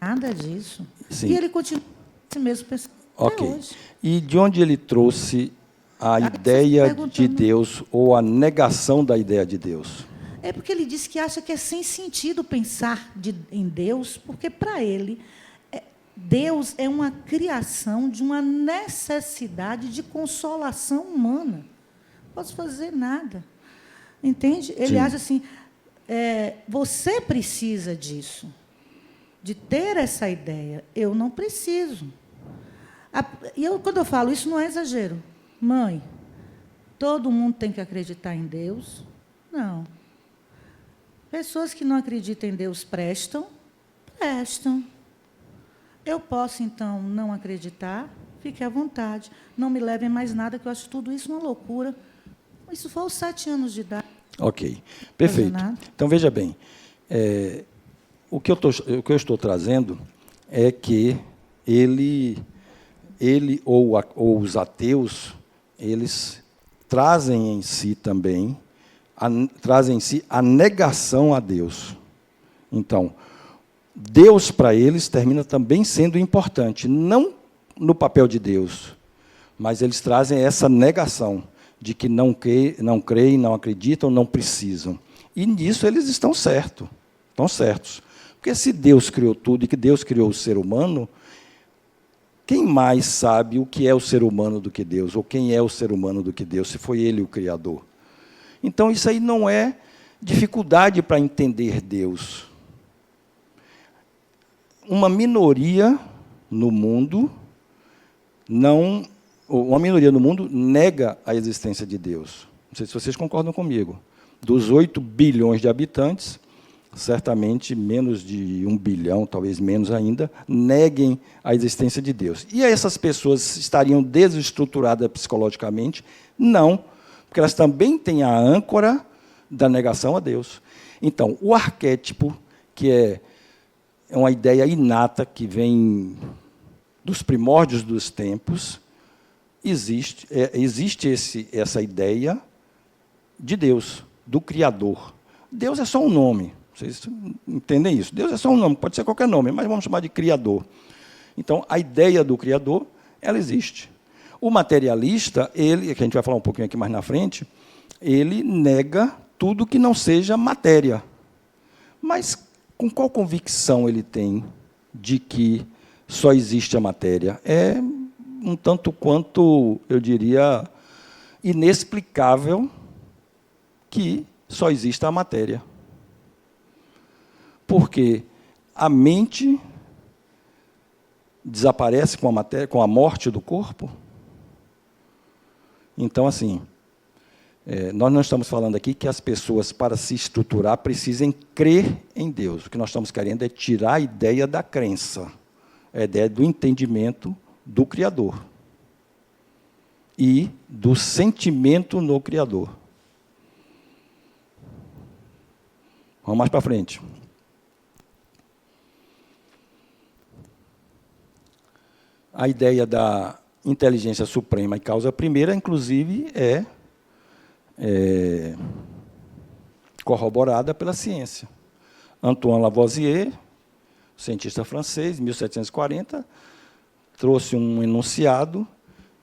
nada disso. Sim. E ele continua esse mesmo pensamento até hoje. E de onde ele trouxe a ideia de Deus ou a negação da ideia de Deus? É porque ele disse que acha que é sem sentido pensar em Deus, porque, para ele, Deus é uma criação de uma necessidade de consolação humana. Não posso fazer nada. Entende? Ele acha assim, você precisa disso, de ter essa ideia. Eu não preciso. Quando eu falo isso, não é exagero. Mãe, todo mundo tem que acreditar em Deus? Não. Pessoas que não acreditam em Deus prestam? Prestam. Eu posso, então, não acreditar? Fique à vontade. Não me levem mais nada, que eu acho tudo isso uma loucura. Isso foi aos 7 anos de idade. Ok, perfeito. Então, veja bem, o que eu estou trazendo é que ele ou os ateus, eles trazem em si também, trazem em si a negação a Deus. Então, Deus, para eles, termina também sendo importante, não no papel de Deus, mas eles trazem essa negação de que não creem, não acreditam, não precisam. E nisso eles estão certos. Porque se Deus criou tudo e que Deus criou o ser humano, quem mais sabe o que é o ser humano do que Deus? Ou quem é o ser humano do que Deus, se foi Ele o Criador? Então, isso aí não é dificuldade para entender Deus. Uma minoria no mundo nega a existência de Deus. Não sei se vocês concordam comigo. Dos 8 bilhões de habitantes, certamente menos de 1 bilhão, talvez menos ainda, neguem a existência de Deus. E essas pessoas estariam desestruturadas psicologicamente? Não, porque elas também têm a âncora da negação a Deus. Então, o arquétipo, que é uma ideia inata que vem dos primórdios dos tempos, existe essa ideia de Deus, do Criador. Deus é só um nome, vocês entendem isso? Deus é só um nome, pode ser qualquer nome, mas vamos chamar de Criador. Então, a ideia do Criador, ela existe. O materialista, ele, que a gente vai falar um pouquinho aqui mais na frente, ele nega tudo que não seja matéria. Mas com qual convicção ele tem de que só existe a matéria? É um tanto quanto, eu diria, inexplicável que só exista a matéria. Porque a mente desaparece com a matéria, com a morte do corpo. Então, assim, nós não estamos falando aqui que as pessoas, para se estruturar, precisem crer em Deus. O que nós estamos querendo é tirar a ideia da crença, a ideia do entendimento do Criador e do sentimento no Criador. Vamos mais para frente. A ideia da inteligência suprema e causa primeira, inclusive, é corroborada pela ciência. Antoine Lavoisier, cientista francês, em 1740, trouxe um enunciado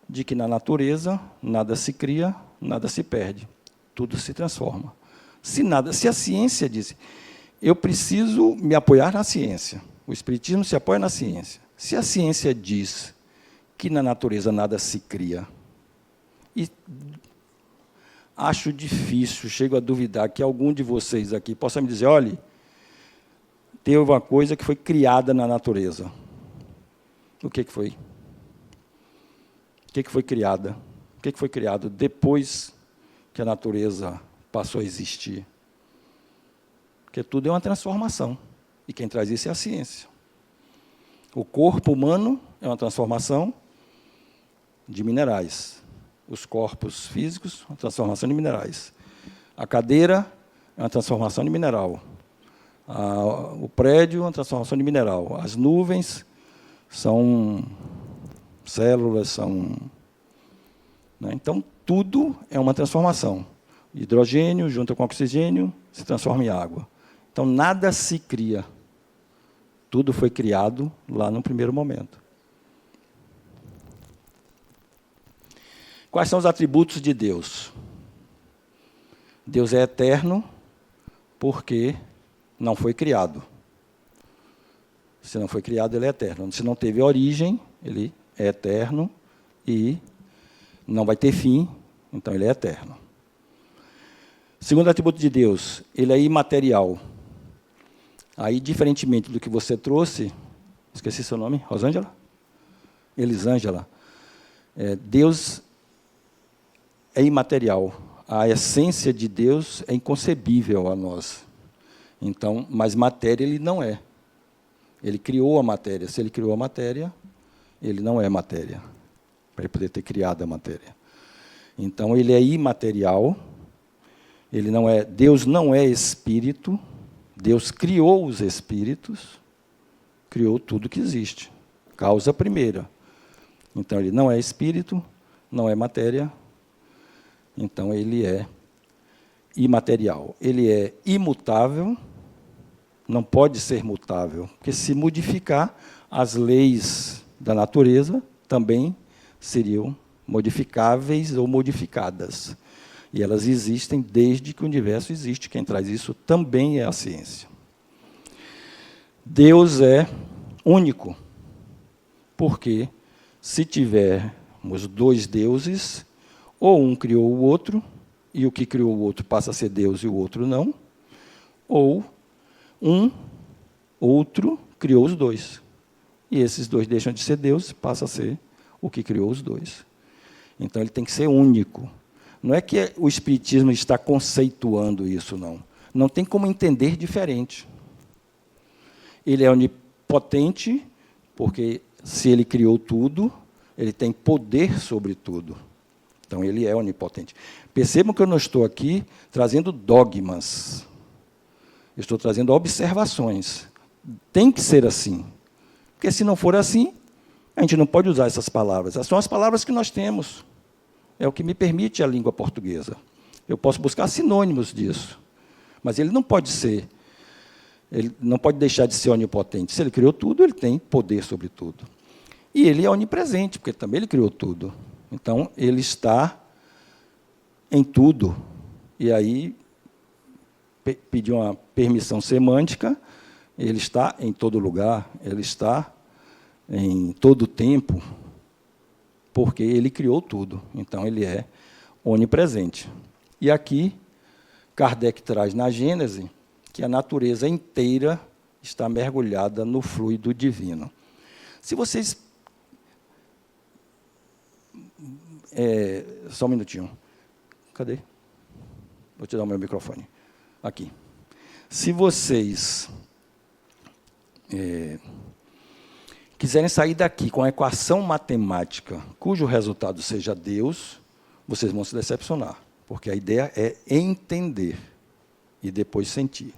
de que na natureza nada se cria, nada se perde, tudo se transforma. Se a ciência diz, eu preciso me apoiar na ciência, o Espiritismo se apoia na ciência. Se a ciência diz que na natureza nada se cria, e acho difícil, chego a duvidar que algum de vocês aqui possa me dizer, olha, teve uma coisa que foi criada na natureza. O que foi? O que foi criada? O que foi criado depois que a natureza passou a existir? Porque tudo é uma transformação. E quem traz isso é a ciência. O corpo humano é uma transformação de minerais. Os corpos físicos, uma transformação de minerais. A cadeira é uma transformação de mineral. O prédio é uma transformação de mineral. As nuvens são células, são... Né? Então, tudo é uma transformação. Hidrogênio, junto com oxigênio, se transforma em água. Então, nada se cria. Tudo foi criado lá no primeiro momento. Quais são os atributos de Deus? Deus é eterno porque não foi criado. Se não foi criado, ele é eterno. Se não teve origem, ele é eterno e não vai ter fim, então ele é eterno. Segundo atributo de Deus, ele é imaterial. Aí, diferentemente do que você trouxe, esqueci seu nome, Rosângela? Elisângela. Deus é imaterial. A essência de Deus é inconcebível a nós. Então, mas matéria ele não é. Ele criou a matéria. Se ele criou a matéria, ele não é matéria, para ele poder ter criado a matéria. Então, ele é imaterial. Ele não é, Deus não é espírito. Deus criou os espíritos, criou tudo que existe. Causa primeira. Então, ele não é espírito, não é matéria. Então, ele é imaterial. Ele é imutável, não pode ser mutável, porque se modificar, as leis da natureza também seriam modificáveis ou modificadas. E elas existem desde que o universo existe. Quem traz isso também é a ciência. Deus é único, porque se tivermos dois deuses, ou um criou o outro, e o que criou o outro passa a ser Deus e o outro não, ou outro criou os dois. E esses dois deixam de ser Deus, passa a ser o que criou os dois. Então, ele tem que ser único. Não é que o Espiritismo está conceituando isso, não. Não tem como entender diferente. Ele é onipotente, porque se ele criou tudo, ele tem poder sobre tudo. Então, ele é onipotente. Percebam que eu não estou aqui trazendo dogmas. Eu estou trazendo observações. Tem que ser assim. Porque, se não for assim, a gente não pode usar essas palavras. Essas são as palavras que nós temos. É o que me permite a língua portuguesa. Eu posso buscar sinônimos disso. Mas ele não pode ser, ele não pode deixar de ser onipotente. Se ele criou tudo, ele tem poder sobre tudo. E ele é onipresente, porque também ele criou tudo. Então, ele está em tudo. E aí, pedir uma permissão semântica, ele está em todo lugar, ele está em todo tempo, porque ele criou tudo. Então, ele é onipresente. E aqui, Kardec traz na Gênese que a natureza inteira está mergulhada no fluido divino. Se vocês... só um minutinho. Cadê? Vou te dar o meu microfone. Aqui. Se vocês quiserem sair daqui com a equação matemática cujo resultado seja Deus, vocês vão se decepcionar, porque a ideia é entender e depois sentir.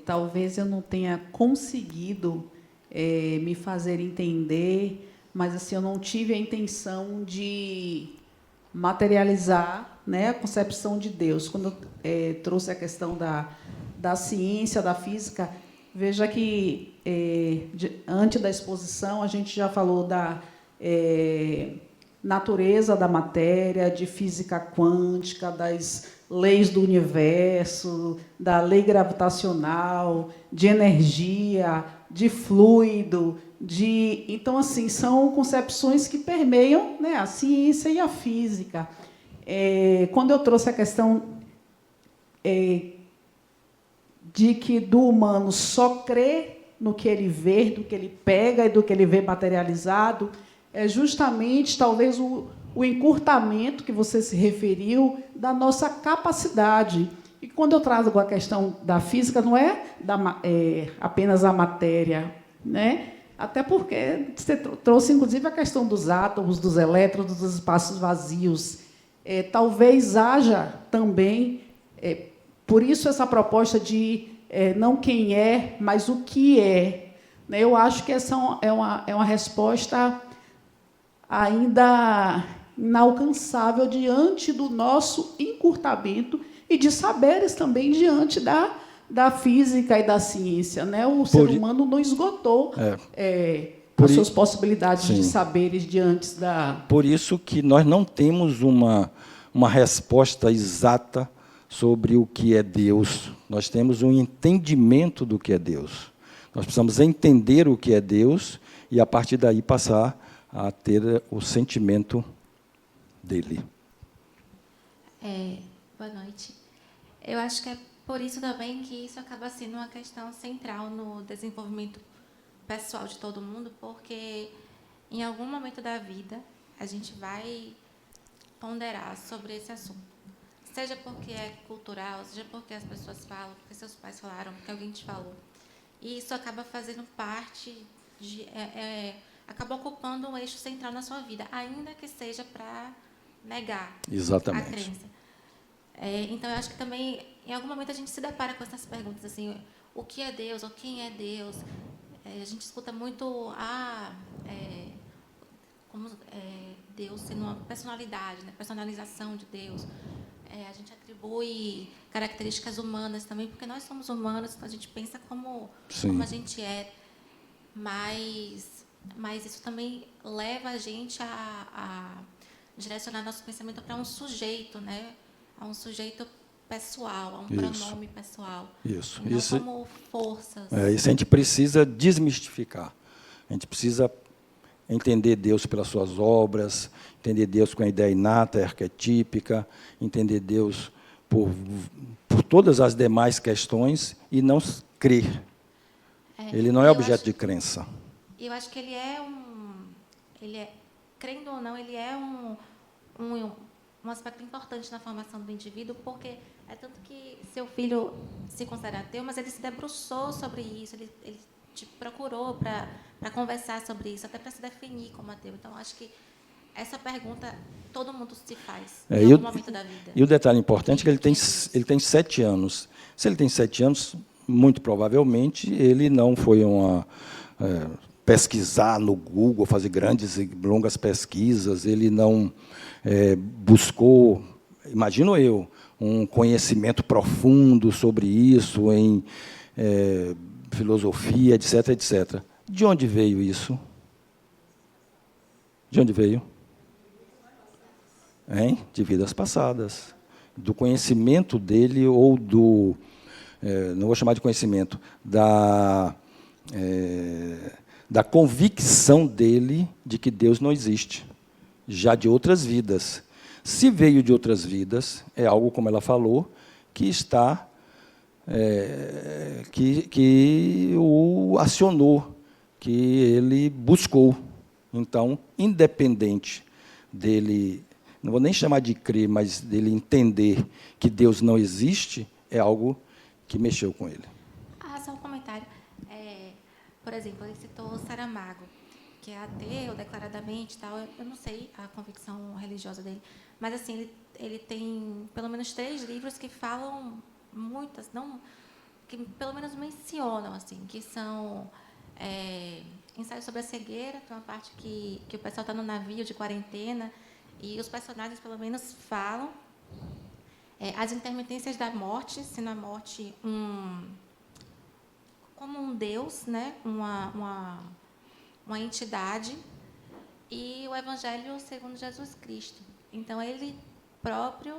Talvez eu não tenha conseguido me fazer entender, mas assim, eu não tive a intenção de materializar, né, a concepção de Deus. Quando eu trouxe a questão da ciência, da física, veja que, antes da exposição, a gente já falou da natureza da matéria, de física quântica, das leis do universo, da lei gravitacional, de energia, de fluido, então, assim, são concepções que permeiam, né, a ciência e a física. Quando eu trouxe a questão de que do humano só crê no que ele vê, do que ele pega e do que ele vê materializado, é justamente, talvez, o encurtamento que você se referiu da nossa capacidade. E quando eu trago a questão da física, não é apenas a matéria, né? Até porque você trouxe, inclusive, a questão dos átomos, dos elétrons, dos espaços vazios. Talvez haja também, por isso, essa proposta de não quem é, mas o que é. Né? Eu acho que essa é uma resposta ainda inalcançável diante do nosso encurtamento e de saberes também diante da física e da ciência. Né? O ser humano não esgotou as suas possibilidades de saberes diante da... Por isso que nós não temos uma resposta exata sobre o que é Deus. Nós temos um entendimento do que é Deus. Nós precisamos entender o que é Deus e, a partir daí, passar a ter o sentimento dele. Boa noite. Eu acho que é por isso também que isso acaba sendo uma questão central no desenvolvimento pessoal de todo mundo, porque em algum momento da vida a gente vai ponderar sobre esse assunto. Seja porque é cultural, seja porque as pessoas falam, porque seus pais falaram, porque alguém te falou. E isso acaba fazendo parte acaba ocupando um eixo central na sua vida, ainda que seja para negar a crença. Então, eu acho que também, em algum momento, a gente se depara com essas perguntas, assim, o que é Deus, ou quem é Deus? A gente escuta muito como Deus sendo uma personalidade, né? Personalização de Deus. A gente atribui características humanas também, porque nós somos humanos, então a gente pensa como a gente é. Mas isso também leva a gente a direcionar nosso pensamento para um sujeito, né? A um sujeito pessoal, a um pronome pessoal. Isso. Não como forças. Isso a gente precisa desmistificar. A gente precisa entender Deus pelas suas obras, entender Deus com a ideia inata, arquetípica, entender Deus por todas as demais questões e não crer. Ele não é objeto de crença. Eu acho que crendo ou não, ele é um aspecto importante na formação do indivíduo, porque é tanto que seu filho se considera ateu, mas ele se debruçou sobre isso, ele te procurou para conversar sobre isso, até para se definir como ateu. Então, acho que essa pergunta todo mundo se faz em algum momento da vida. E o detalhe importante é que ele tem 7 anos. Se ele tem 7 anos, muito provavelmente ele não foi pesquisar no Google, fazer grandes e longas pesquisas, ele não buscou, imagino eu, um conhecimento profundo sobre isso, em filosofia, etc., etc. De onde veio isso? De onde veio? Hein? De vidas passadas. Do conhecimento dele, ou do... não vou chamar de conhecimento, da convicção dele de que Deus não existe, já de outras vidas. Se veio de outras vidas, é algo, como ela falou, que está... que o acionou, que ele buscou. Então, independente dele, não vou nem chamar de crer, mas dele entender que Deus não existe, é algo que mexeu com ele. Só um comentário. Por exemplo, ele citou Saramago, que é ateu, declaradamente, tal. Eu não sei a convicção religiosa dele, mas assim ele tem pelo menos 3 livros que falam muitas, não, que pelo menos mencionam, assim, que são Ensaio sobre a Cegueira, que é uma parte que o pessoal está no navio de quarentena, e os personagens, pelo menos, falam. As Intermitências da Morte, sendo a morte como um Deus, né? uma entidade, e o Evangelho segundo Jesus Cristo. Então, ele próprio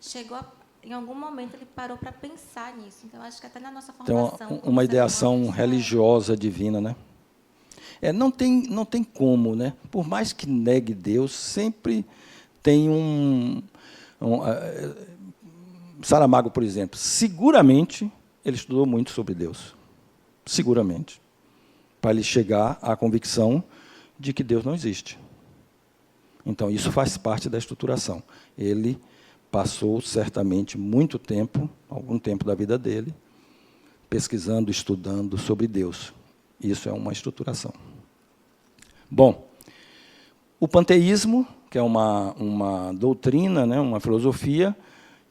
chegou em algum momento ele parou para pensar nisso. Então, acho que até na nossa formação... Então, uma ideação religiosa, divina, né? Não tem como, né? Por mais que negue Deus, sempre tem Saramago, por exemplo, seguramente ele estudou muito sobre Deus. Seguramente. Para ele chegar à convicção de que Deus não existe. Então, isso faz parte da estruturação. Ele passou, certamente, muito tempo, algum tempo da vida dele, pesquisando, estudando sobre Deus. Isso é uma estruturação. Bom, o panteísmo, que é uma doutrina, né, uma filosofia,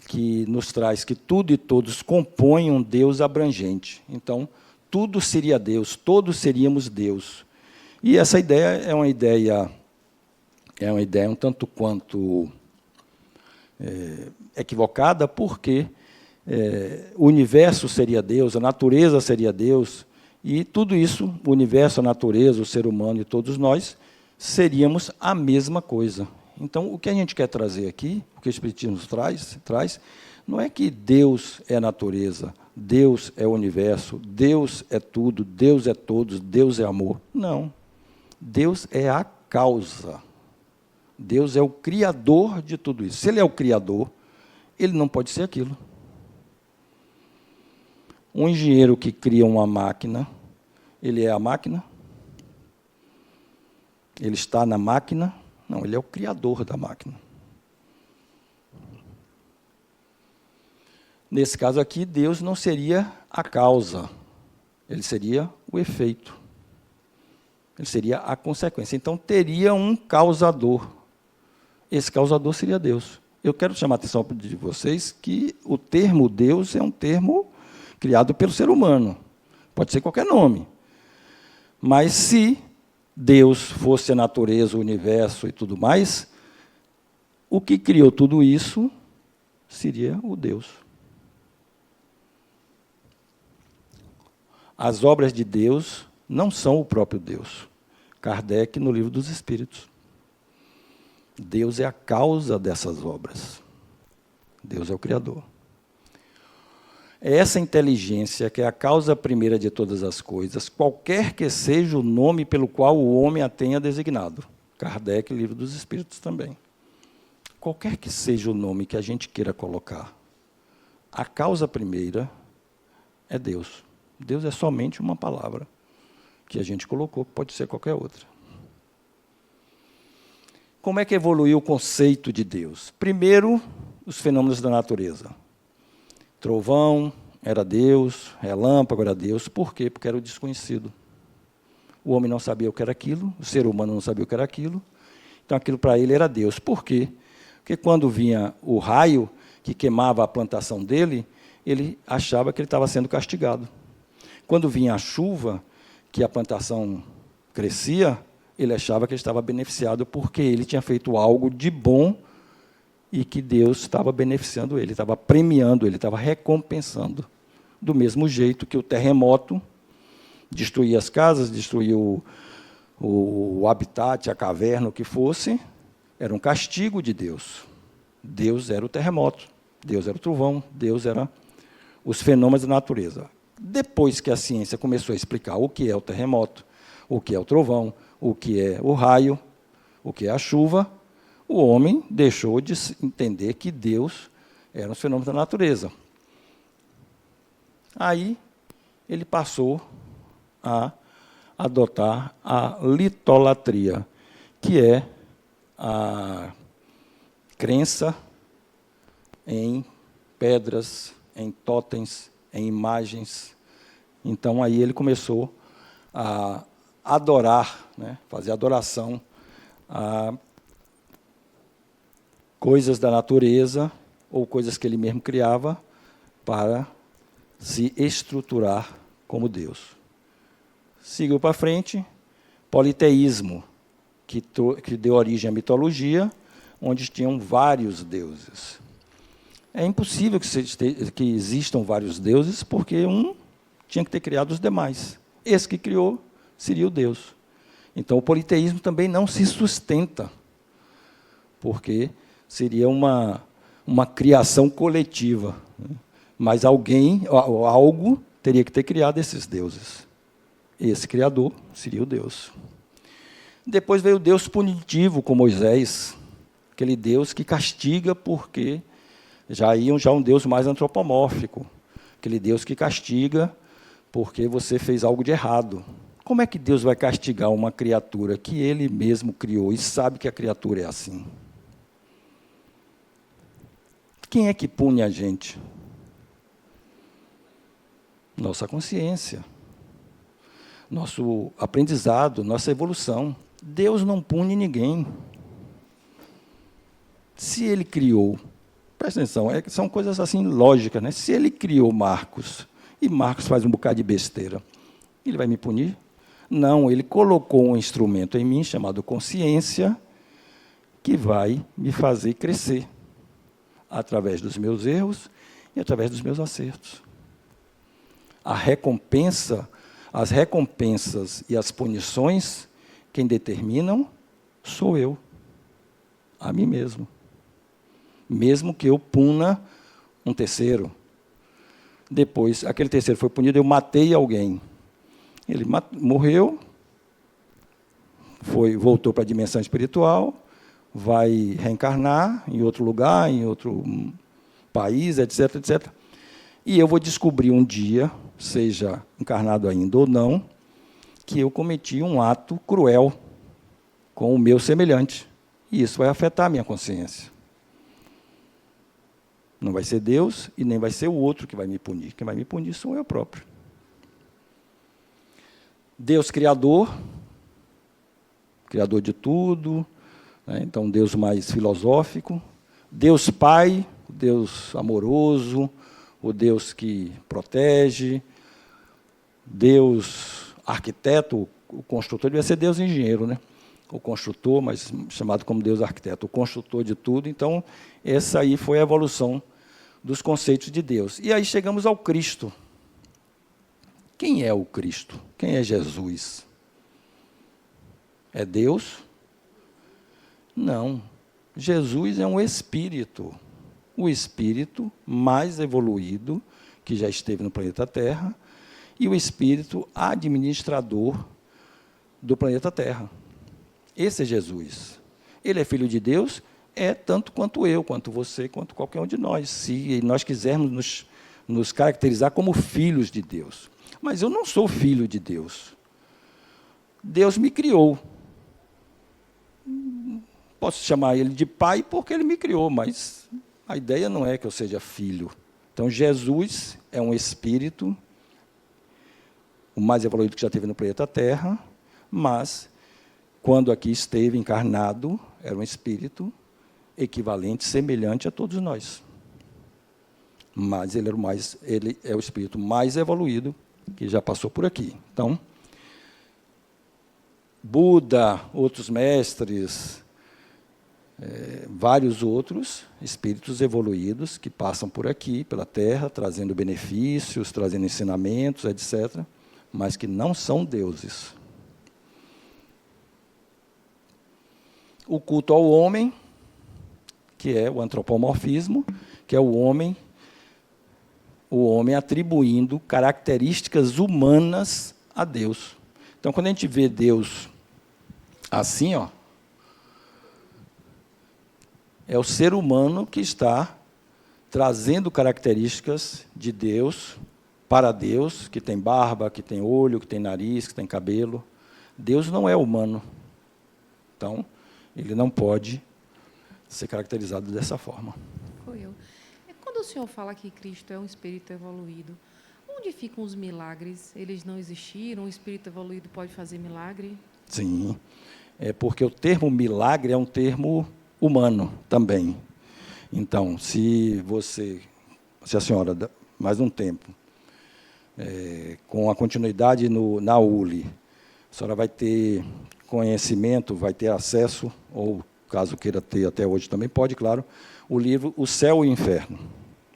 que nos traz que tudo e todos compõem um Deus abrangente. Então, tudo seria Deus, todos seríamos Deus. E essa ideia é uma ideia um tanto quanto equivocada, porque o universo seria Deus, a natureza seria Deus, e tudo isso, o universo, a natureza, o ser humano e todos nós, seríamos a mesma coisa. Então, o que a gente quer trazer aqui, o que o Espiritismo traz, não é que Deus é a natureza, Deus é o universo, Deus é tudo, Deus é todos, Deus é amor. Não. Deus é a causa. Deus é o criador de tudo isso. Se ele é o criador, ele não pode ser aquilo. Um engenheiro que cria uma máquina, ele é a máquina? Ele está na máquina? Não, ele é o criador da máquina. Nesse caso aqui, Deus não seria a causa, ele seria o efeito. Ele seria a consequência. Então, teria um causador. Esse causador seria Deus. Eu quero chamar a atenção de vocês que o termo Deus é um termo criado pelo ser humano. Pode ser qualquer nome. Mas se Deus fosse a natureza, o universo e tudo mais, o que criou tudo isso seria o Deus. As obras de Deus não são o próprio Deus. Kardec, no Livro dos Espíritos. Deus é a causa dessas obras. Deus é o Criador. É essa inteligência que é a causa primeira de todas as coisas, qualquer que seja o nome pelo qual o homem a tenha designado. Kardec, Livro dos Espíritos também. Qualquer que seja o nome que a gente queira colocar, a causa primeira é Deus. Deus é somente uma palavra que a gente colocou, pode ser qualquer outra. Como é que evoluiu o conceito de Deus? Primeiro, os fenômenos da natureza. Trovão era Deus, relâmpago era Deus. Por quê? Porque era o desconhecido. O homem não sabia o que era aquilo, o ser humano não sabia o que era aquilo, então aquilo para ele era Deus. Por quê? Porque quando vinha o raio que queimava a plantação dele, ele achava que ele estava sendo castigado. Quando vinha a chuva, que a plantação crescia, ele achava que ele estava beneficiado porque ele tinha feito algo de bom e que Deus estava beneficiando ele, estava premiando ele, estava recompensando. Do mesmo jeito que o terremoto destruía as casas, destruiu o habitat, a caverna, o que fosse, era um castigo de Deus. Deus era o terremoto, Deus era o trovão, Deus era os fenômenos da natureza. Depois que a ciência começou a explicar o que é o terremoto, o que é o trovão, o que é o raio, o que é a chuva, o homem deixou de entender que Deus era os fenômenos da natureza. Aí ele passou a adotar a litolatria, que é a crença em pedras, em totens, em imagens. Então, aí ele começou a adorar, né, fazer adoração a coisas da natureza ou coisas que ele mesmo criava para se estruturar como Deus. Seguiu para frente, politeísmo, que deu origem à mitologia, onde tinham vários deuses. É impossível que existam vários deuses, porque um tinha que ter criado os demais. Esse que criou seria o Deus. Então, o politeísmo também não se sustenta, porque seria uma criação coletiva. Mas alguém, algo, teria que ter criado esses deuses. Esse criador seria o Deus. Depois veio o Deus punitivo com Moisés, aquele Deus que castiga porque já um Deus mais antropomórfico, aquele Deus que castiga porque você fez algo de errado. Como é que Deus vai castigar uma criatura que Ele mesmo criou e sabe que a criatura é assim? Quem é que pune a gente? Nossa consciência, nosso aprendizado, nossa evolução. Deus não pune ninguém. Se Ele criou, presta atenção, são coisas assim lógicas, né? Se Ele criou Marcos, e Marcos faz um bocado de besteira, Ele vai me punir? Não, Ele colocou um instrumento em mim chamado consciência, que vai me fazer crescer, através dos meus erros e através dos meus acertos. As recompensas e as punições, quem determinam sou eu, a mim mesmo. Mesmo que eu puna um terceiro. Depois, aquele terceiro foi punido, eu matei alguém. Ele morreu, voltou para a dimensão espiritual, vai reencarnar em outro lugar, em outro país, etc., etc. E eu vou descobrir um dia, seja encarnado ainda ou não, que eu cometi um ato cruel com o meu semelhante. E isso vai afetar a minha consciência. Não vai ser Deus e nem vai ser o outro que vai me punir. Quem vai me punir sou eu próprio. Deus criador, criador de tudo, né? Então Deus mais filosófico. Deus Pai, Deus amoroso, o Deus que protege. Deus arquiteto, o construtor, devia ser Deus engenheiro, né? O construtor, mas chamado como Deus arquiteto, o construtor de tudo. Então, essa aí foi a evolução dos conceitos de Deus. E aí chegamos ao Cristo. Quem é o Cristo? Quem é Jesus? É Deus? Não. Jesus é um espírito. O espírito mais evoluído que já esteve no planeta Terra e o espírito administrador do planeta Terra. Esse é Jesus. Ele é filho de Deus, é tanto quanto eu, quanto você, quanto qualquer um de nós, se nós quisermos nos caracterizar como filhos de Deus. Mas eu não sou filho de Deus. Deus me criou. Posso chamar Ele de pai porque Ele me criou, mas a ideia não é que eu seja filho. Então, Jesus é um espírito, o mais evoluído que já teve no planeta Terra, mas, quando aqui esteve encarnado, era um espírito equivalente, semelhante a todos nós. Mas ele é o espírito mais evoluído que já passou por aqui. Então, Buda, outros mestres, vários outros espíritos evoluídos que passam por aqui, pela Terra, trazendo benefícios, trazendo ensinamentos, etc., mas que não são deuses. o culto ao homem, que é o antropomorfismo, que é o homem atribuindo características humanas a Deus. Então, quando a gente vê Deus assim, ó, é o ser humano que está trazendo características de Deus para Deus, que tem barba, que tem olho, que tem nariz, que tem cabelo. Deus não é humano. Então, ele não pode ser caracterizado dessa forma. Quando o senhor fala que Cristo é um espírito evoluído, onde ficam os milagres? Eles não existiram? O espírito evoluído pode fazer milagre? Sim, é porque o termo milagre é um termo humano também. Então, se a senhora, mais um tempo, com a continuidade na ULI, a senhora vai ter conhecimento, vai ter acesso, ou caso queira ter até hoje também pode, claro, o livro O Céu e o Inferno.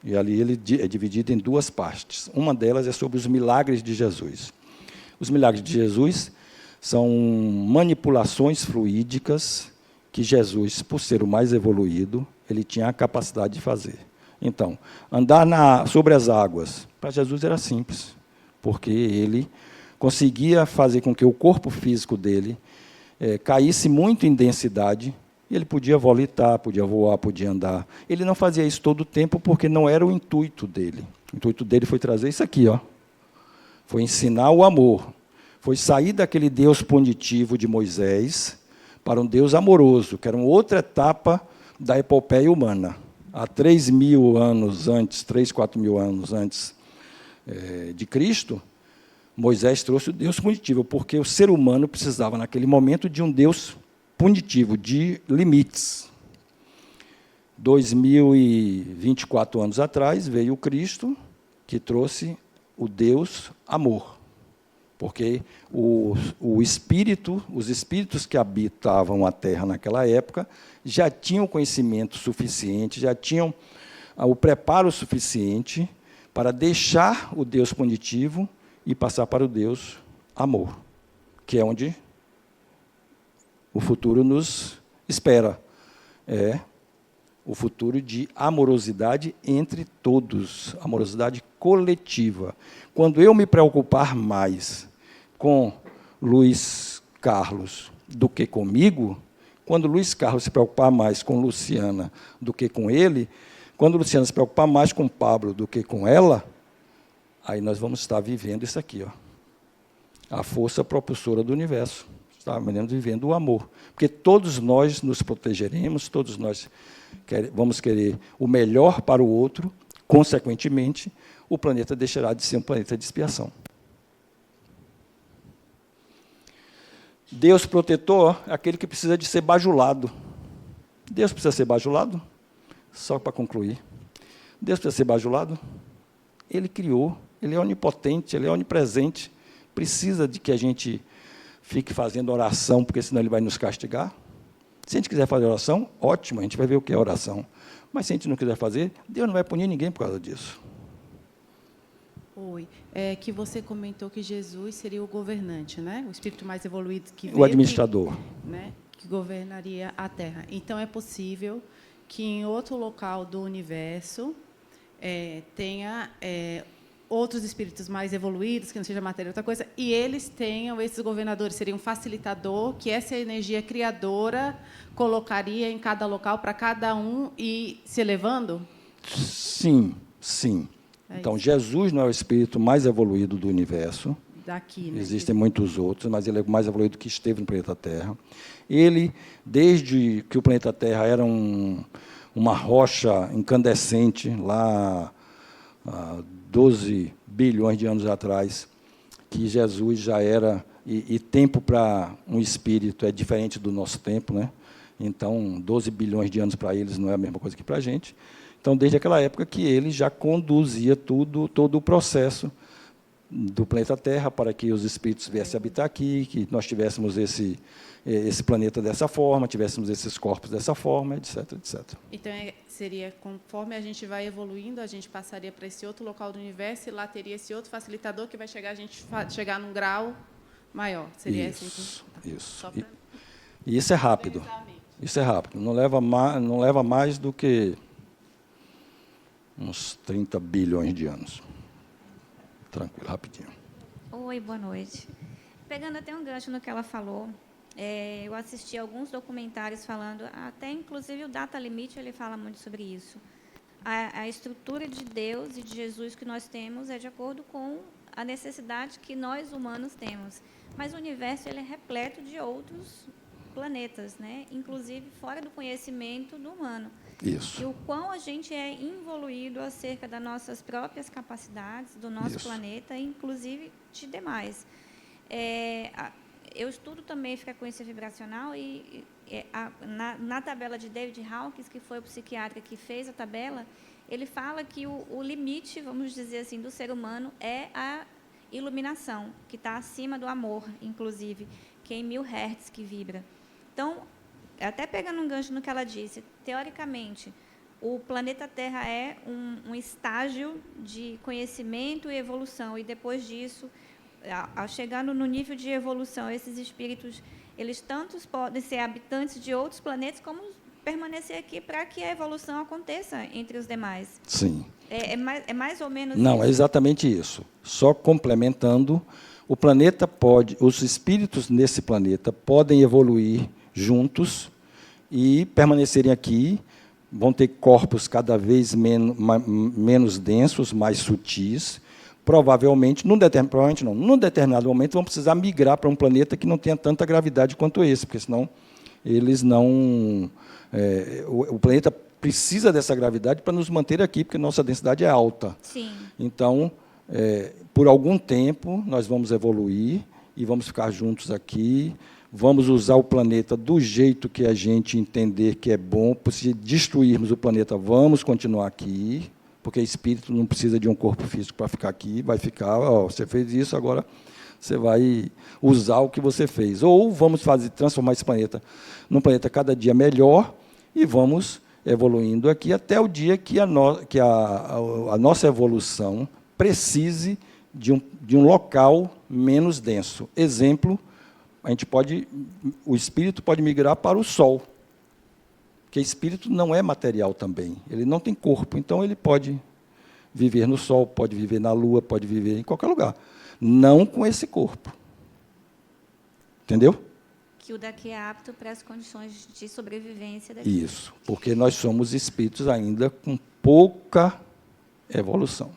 E ali ele é dividido em duas partes. Uma delas é sobre os milagres de Jesus. Os milagres de Jesus são manipulações fluídicas que Jesus, por ser o mais evoluído, ele tinha a capacidade de fazer. Então, andar sobre as águas, para Jesus era simples, porque ele conseguia fazer com que o corpo físico dele caísse muito em densidade, e ele podia volitar, podia voar, podia andar. Ele não fazia isso todo o tempo, porque não era o intuito dele. O intuito dele foi trazer isso aqui, ó. Foi ensinar o amor. Foi sair daquele Deus punitivo de Moisés para um Deus amoroso, que era uma outra etapa da epopeia humana. Há 3.000 anos antes, 4.000 anos antes de Cristo, Moisés trouxe o Deus punitivo, porque o ser humano precisava, naquele momento, de um Deus punitivo, de limites. 2024 anos atrás, veio o Cristo, que trouxe o Deus amor. Porque os espíritos que habitavam a Terra naquela época já tinham conhecimento suficiente, já tinham o preparo suficiente para deixar o Deus punitivo e passar para o Deus amor, que é onde o futuro nos espera. É o futuro de amorosidade entre todos, amorosidade coletiva. Quando eu me preocupar mais com Luiz Carlos do que comigo, quando Luiz Carlos se preocupar mais com Luciana do que com ele, quando Luciana se preocupar mais com Pablo do que com ela, aí nós vamos estar vivendo isso aqui, ó, a força propulsora do universo. Estamos vivendo o amor. Porque todos nós nos protegeremos, todos nós vamos querer o melhor para o outro, consequentemente, o planeta deixará de ser um planeta de expiação. Deus protetor é aquele que precisa de ser bajulado. Deus precisa ser bajulado? Só para concluir. Deus precisa ser bajulado? Ele criou, ele é onipotente, ele é onipresente. Precisa de que a gente fique fazendo oração, porque senão ele vai nos castigar. Se a gente quiser fazer oração, ótimo, a gente vai ver o que é oração. Mas se a gente não quiser fazer, Deus não vai punir ninguém por causa disso. Oi, que você comentou que Jesus seria o governante, né? O espírito mais evoluído que veio, o administrador, que governaria a Terra. Então é possível que em outro local do universo tenha outros espíritos mais evoluídos, que não seja matéria, outra coisa, e eles tenham, esses governadores seriam um facilitador, que essa energia criadora colocaria em cada local para cada um ir se elevando? Sim, sim. Então, Jesus não é o espírito mais evoluído do universo. Daqui, né? Existem muitos outros, mas ele é o mais evoluído que esteve no planeta Terra. Ele, desde que o planeta Terra era uma rocha incandescente, lá há 12 bilhões de anos atrás, que Jesus já era... E tempo para um espírito é diferente do nosso tempo, né? Então, 12 bilhões de anos para eles não é a mesma coisa que para a gente. Então, desde aquela época que ele já conduzia todo o processo do planeta Terra para que os espíritos viessem habitar aqui, que nós tivéssemos esse planeta dessa forma, tivéssemos esses corpos dessa forma, etc, etc. Então, seria, conforme a gente vai evoluindo, a gente passaria para esse outro local do universo e lá teria esse outro facilitador que vai chegar a gente chegar num grau maior. Seria isso, assim? Isso. E isso é rápido. Isso é rápido. Não leva mais do que uns 30 bilhões de anos. Tranquilo, rapidinho. Oi, boa noite. Pegando até um gancho no que ela falou, eu assisti alguns documentários falando, até inclusive o Data Limite, ele fala muito sobre isso. A estrutura de Deus e de Jesus que nós temos é de acordo com a necessidade que nós humanos temos. Mas o universo ele é repleto de outros planetas, né? Inclusive fora do conhecimento do humano. Isso. E o quão a gente é involuído acerca das nossas próprias capacidades, do nosso planeta, inclusive de demais. Eu estudo também frequência vibracional e na tabela de David Hawkins, que foi o psiquiatra que fez a tabela, ele fala que o limite, vamos dizer assim, do ser humano é a iluminação, que está acima do amor, inclusive, que é em 1000 Hz que vibra. Então, até pegando um gancho no que ela disse, teoricamente, o planeta Terra é um estágio de conhecimento e evolução, e depois disso, chegando no nível de evolução, esses espíritos, eles tantos podem ser habitantes de outros planetas, como permanecer aqui para que a evolução aconteça entre os demais. Sim. É mais ou menos Não, isso? é exatamente isso. Só complementando, o planeta os espíritos nesse planeta podem evoluir juntos e permanecerem aqui, vão ter corpos cada vez menos densos, mais sutis. Provavelmente, num determinado momento, vão precisar migrar para um planeta que não tenha tanta gravidade quanto esse, porque senão eles não... o planeta precisa dessa gravidade para nos manter aqui, porque nossa densidade é alta. Sim. Então, por algum tempo, nós vamos evoluir e vamos ficar juntos aqui, vamos usar o planeta do jeito que a gente entender que é bom. Se destruirmos o planeta, vamos continuar aqui, porque espírito não precisa de um corpo físico para ficar aqui, vai ficar, você fez isso, agora você vai usar o que você fez. Ou vamos transformar esse planeta num planeta cada dia melhor e vamos evoluindo aqui até o dia que a nossa evolução precise de um local menos denso. Exemplo, o espírito pode migrar para o Sol, porque espírito não é material também, ele não tem corpo, então ele pode viver no Sol, pode viver na Lua, pode viver em qualquer lugar, não com esse corpo. Entendeu? Que o daqui é apto para as condições de sobrevivência daqui. Isso, porque nós somos espíritos ainda com pouca evolução.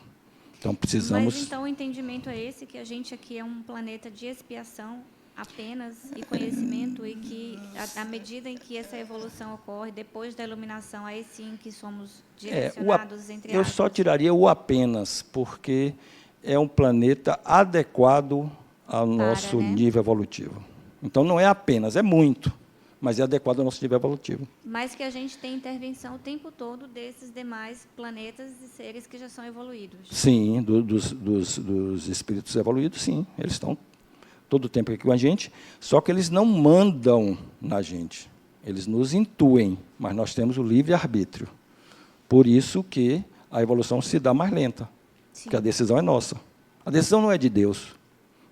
Então, precisamos... Mas, então, o entendimento é esse, que a gente aqui é um planeta de expiação apenas e conhecimento, e que, à medida em que essa evolução ocorre, depois da iluminação, aí sim que somos direcionados, entre eu aspas. só tiraria o apenas, porque é um planeta adequado ao nosso nível evolutivo. Então, não é apenas, é muito, mas é adequado ao nosso nível evolutivo. Mas que a gente tem intervenção o tempo todo desses demais planetas e seres que já são evoluídos. Sim, dos espíritos evoluídos, sim. Eles estão todo o tempo aqui com a gente, só que eles não mandam na gente. Eles nos intuem, mas nós temos o livre-arbítrio. Por isso que a evolução se dá mais lenta, porque a decisão é nossa. A decisão não é de Deus,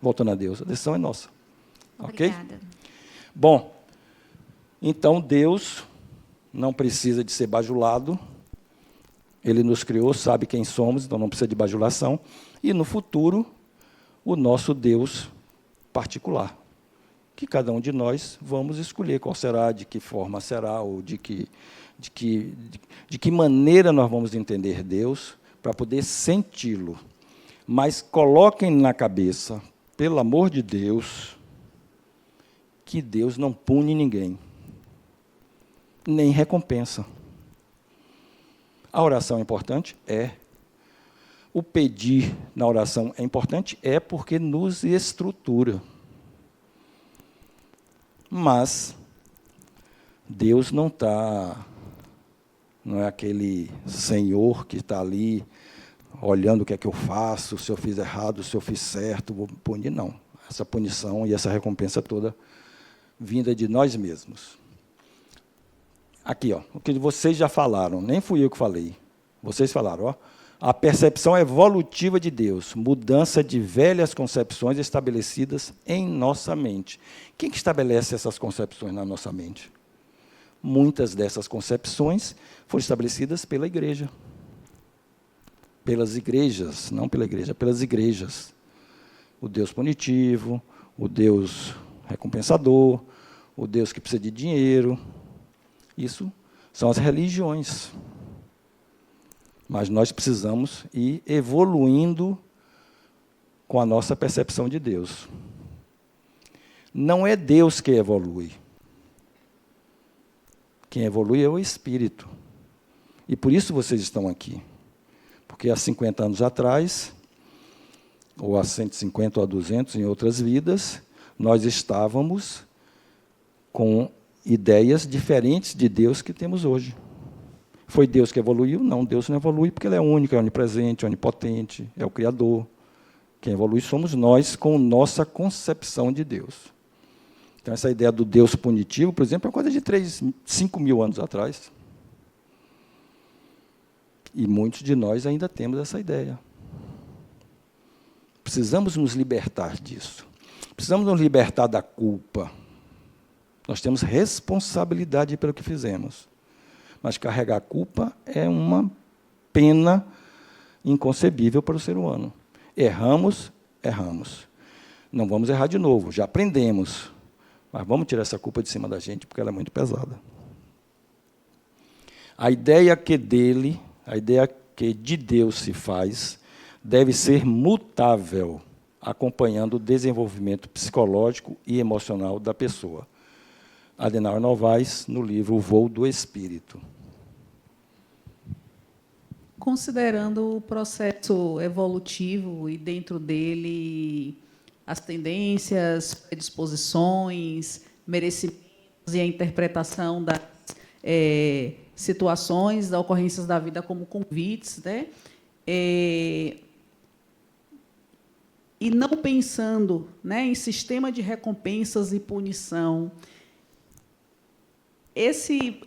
voltando a Deus, a decisão é nossa. Obrigada. Ok? Bom, então Deus não precisa de ser bajulado, Ele nos criou, sabe quem somos, então não precisa de bajulação, e no futuro, o nosso Deus particular, que cada um de nós vamos escolher qual será, de que forma será, ou de que maneira nós vamos entender Deus, para poder senti-lo. Mas coloquem na cabeça, pelo amor de Deus, que Deus não pune ninguém, nem recompensa. A oração é importante? É. O pedir na oração é importante? É, porque nos estrutura. Mas Deus não é aquele Senhor que está ali olhando o que é que eu faço, se eu fiz errado, se eu fiz certo, vou punir, não. Essa punição e essa recompensa toda vinda de nós mesmos. Aqui, o que vocês já falaram, nem fui eu que falei, vocês falaram, a percepção evolutiva de Deus, mudança de velhas concepções estabelecidas em nossa mente. Quem que estabelece essas concepções na nossa mente? muitas dessas concepções foram estabelecidas pela igreja. Pelas igrejas, não pela igreja, pelas igrejas. O Deus punitivo, o Deus recompensador, o Deus que precisa de dinheiro. Isso são as religiões. Mas nós precisamos ir evoluindo com a nossa percepção de Deus. Não é Deus que evolui. Quem evolui é o Espírito. E por isso vocês estão aqui. Porque há 50 anos atrás, ou há 150 ou há 200 em outras vidas, nós estávamos com ideias diferentes de Deus que temos hoje. Foi Deus que evoluiu? Não, Deus não evolui porque Ele é único, é onipresente, é onipotente, é o Criador. Quem evolui somos nós com nossa concepção de Deus. Então, essa ideia do Deus punitivo, por exemplo, é uma coisa de 5 mil anos atrás. E muitos de nós ainda temos essa ideia. Precisamos nos libertar disso. Precisamos nos libertar da culpa. Nós temos responsabilidade pelo que fizemos. Mas carregar a culpa é uma pena inconcebível para o ser humano. Erramos. Não vamos errar de novo, já aprendemos. Mas vamos tirar essa culpa de cima da gente, porque ela é muito pesada. A ideia que de Deus se faz, deve ser mutável, acompanhando o desenvolvimento psicológico e emocional da pessoa. Adenauer Novaes, no livro O Voo do Espírito. Considerando o processo evolutivo e dentro dele as tendências, predisposições, merecimentos e a interpretação das situações, das ocorrências da vida como convites, né? E não pensando, né, em sistema de recompensas e punição.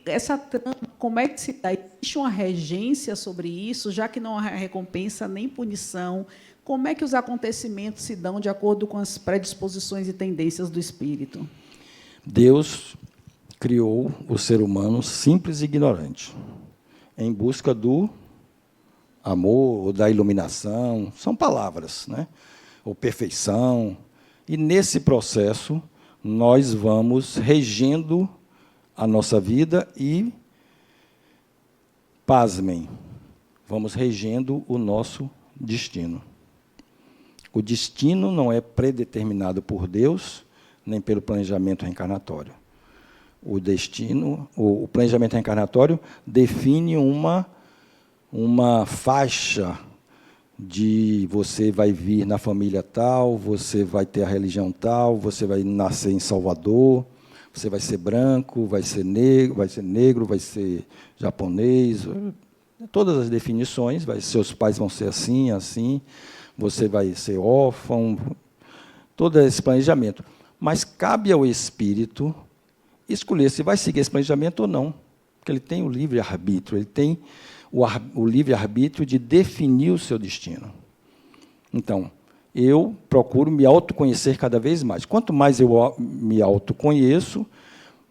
Essa trama, como é que se dá? Existe uma regência sobre isso, já que não há recompensa nem punição? Como é que os acontecimentos se dão de acordo com as predisposições e tendências do espírito? Deus criou o ser humano simples e ignorante, em busca do amor, ou da iluminação, são palavras, né? Ou perfeição. E, nesse processo, nós vamos regendo a nossa vida e, pasmem, vamos regendo o nosso destino. O destino não é predeterminado por Deus, nem pelo planejamento reencarnatório. O planejamento reencarnatório define uma faixa de você vai vir na família tal, você vai ter a religião tal, você vai nascer em Salvador, você vai ser branco, vai ser negro, vai ser japonês, todas as definições, seus pais vão ser assim, assim, você vai ser órfão, todo esse planejamento. Mas cabe ao espírito escolher se vai seguir esse planejamento ou não, porque ele tem o livre-arbítrio, ele tem o livre-arbítrio de definir o seu destino. Então, eu procuro me autoconhecer cada vez mais. Quanto mais eu me autoconheço,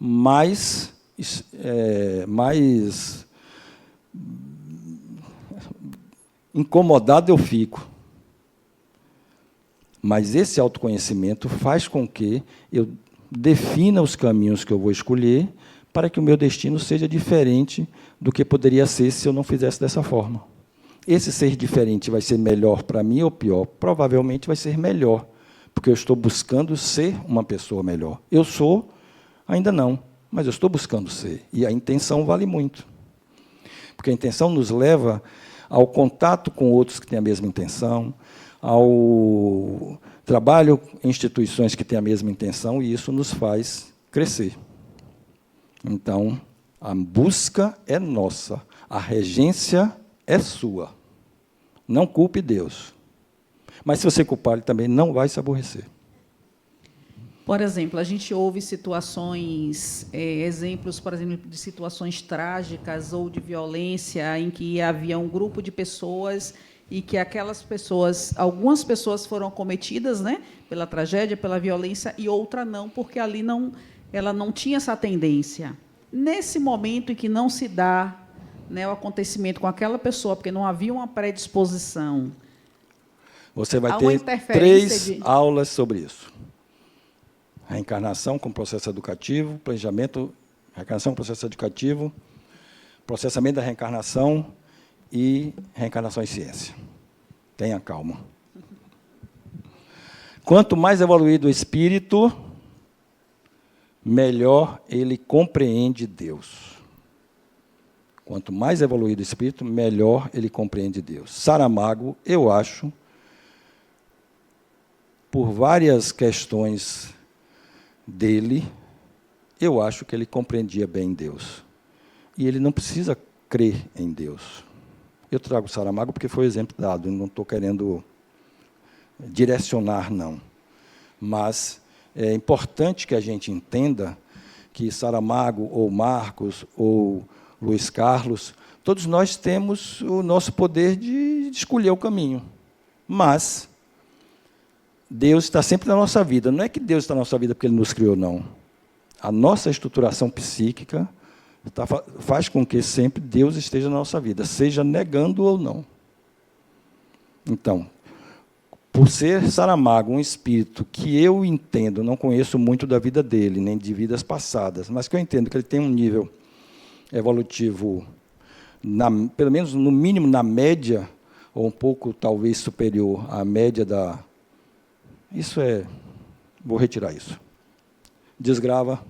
mais incomodado eu fico. Mas esse autoconhecimento faz com que eu defina os caminhos que eu vou escolher para que o meu destino seja diferente do que poderia ser se eu não fizesse dessa forma. Esse ser diferente vai ser melhor para mim ou pior? Provavelmente vai ser melhor, porque eu estou buscando ser uma pessoa melhor. Eu sou, ainda não, mas eu estou buscando ser. E a intenção vale muito. Porque a intenção nos leva ao contato com outros que têm a mesma intenção, ao trabalho em instituições que têm a mesma intenção, e isso nos faz crescer. Então, a busca é nossa, a regência é sua. Não culpe Deus. Mas, se você culpar, Ele também não vai se aborrecer. Por exemplo, a gente ouve situações, exemplos, por exemplo, de situações trágicas ou de violência em que havia um grupo de pessoas e que aquelas pessoas, algumas pessoas foram acometidas, né, pela tragédia, pela violência, e outra não, porque ali ela não tinha essa tendência. nesse momento em que não se dá, né, o acontecimento com aquela pessoa, porque não havia uma predisposição. Você vai Há uma ter interferência 3 aulas sobre isso. Reencarnação com processo educativo, planejamento, reencarnação com processo educativo, processamento da reencarnação e reencarnação em ciência. Tenha calma. Quanto mais evoluído o espírito, melhor ele compreende Deus. Quanto mais evoluído o espírito, melhor ele compreende Deus. Saramago, eu acho, por várias questões dele, eu acho que ele compreendia bem Deus. E ele não precisa crer em Deus. Eu trago Saramago porque foi o exemplo dado, não estou querendo direcionar, não. Mas é importante que a gente entenda que Saramago, ou Marcos, ou Luiz Carlos, todos nós temos o nosso poder de escolher o caminho. Mas Deus está sempre na nossa vida. Não é que Deus está na nossa vida porque Ele nos criou, não. A nossa estruturação psíquica faz com que sempre Deus esteja na nossa vida, seja negando ou não. Então, por ser Saramago um espírito que eu entendo, não conheço muito da vida dele, nem de vidas passadas, mas que eu entendo que ele tem um nível evolutivo, pelo menos no mínimo na média, ou um pouco talvez superior à média da... Isso é... Vou retirar isso. Desgrava,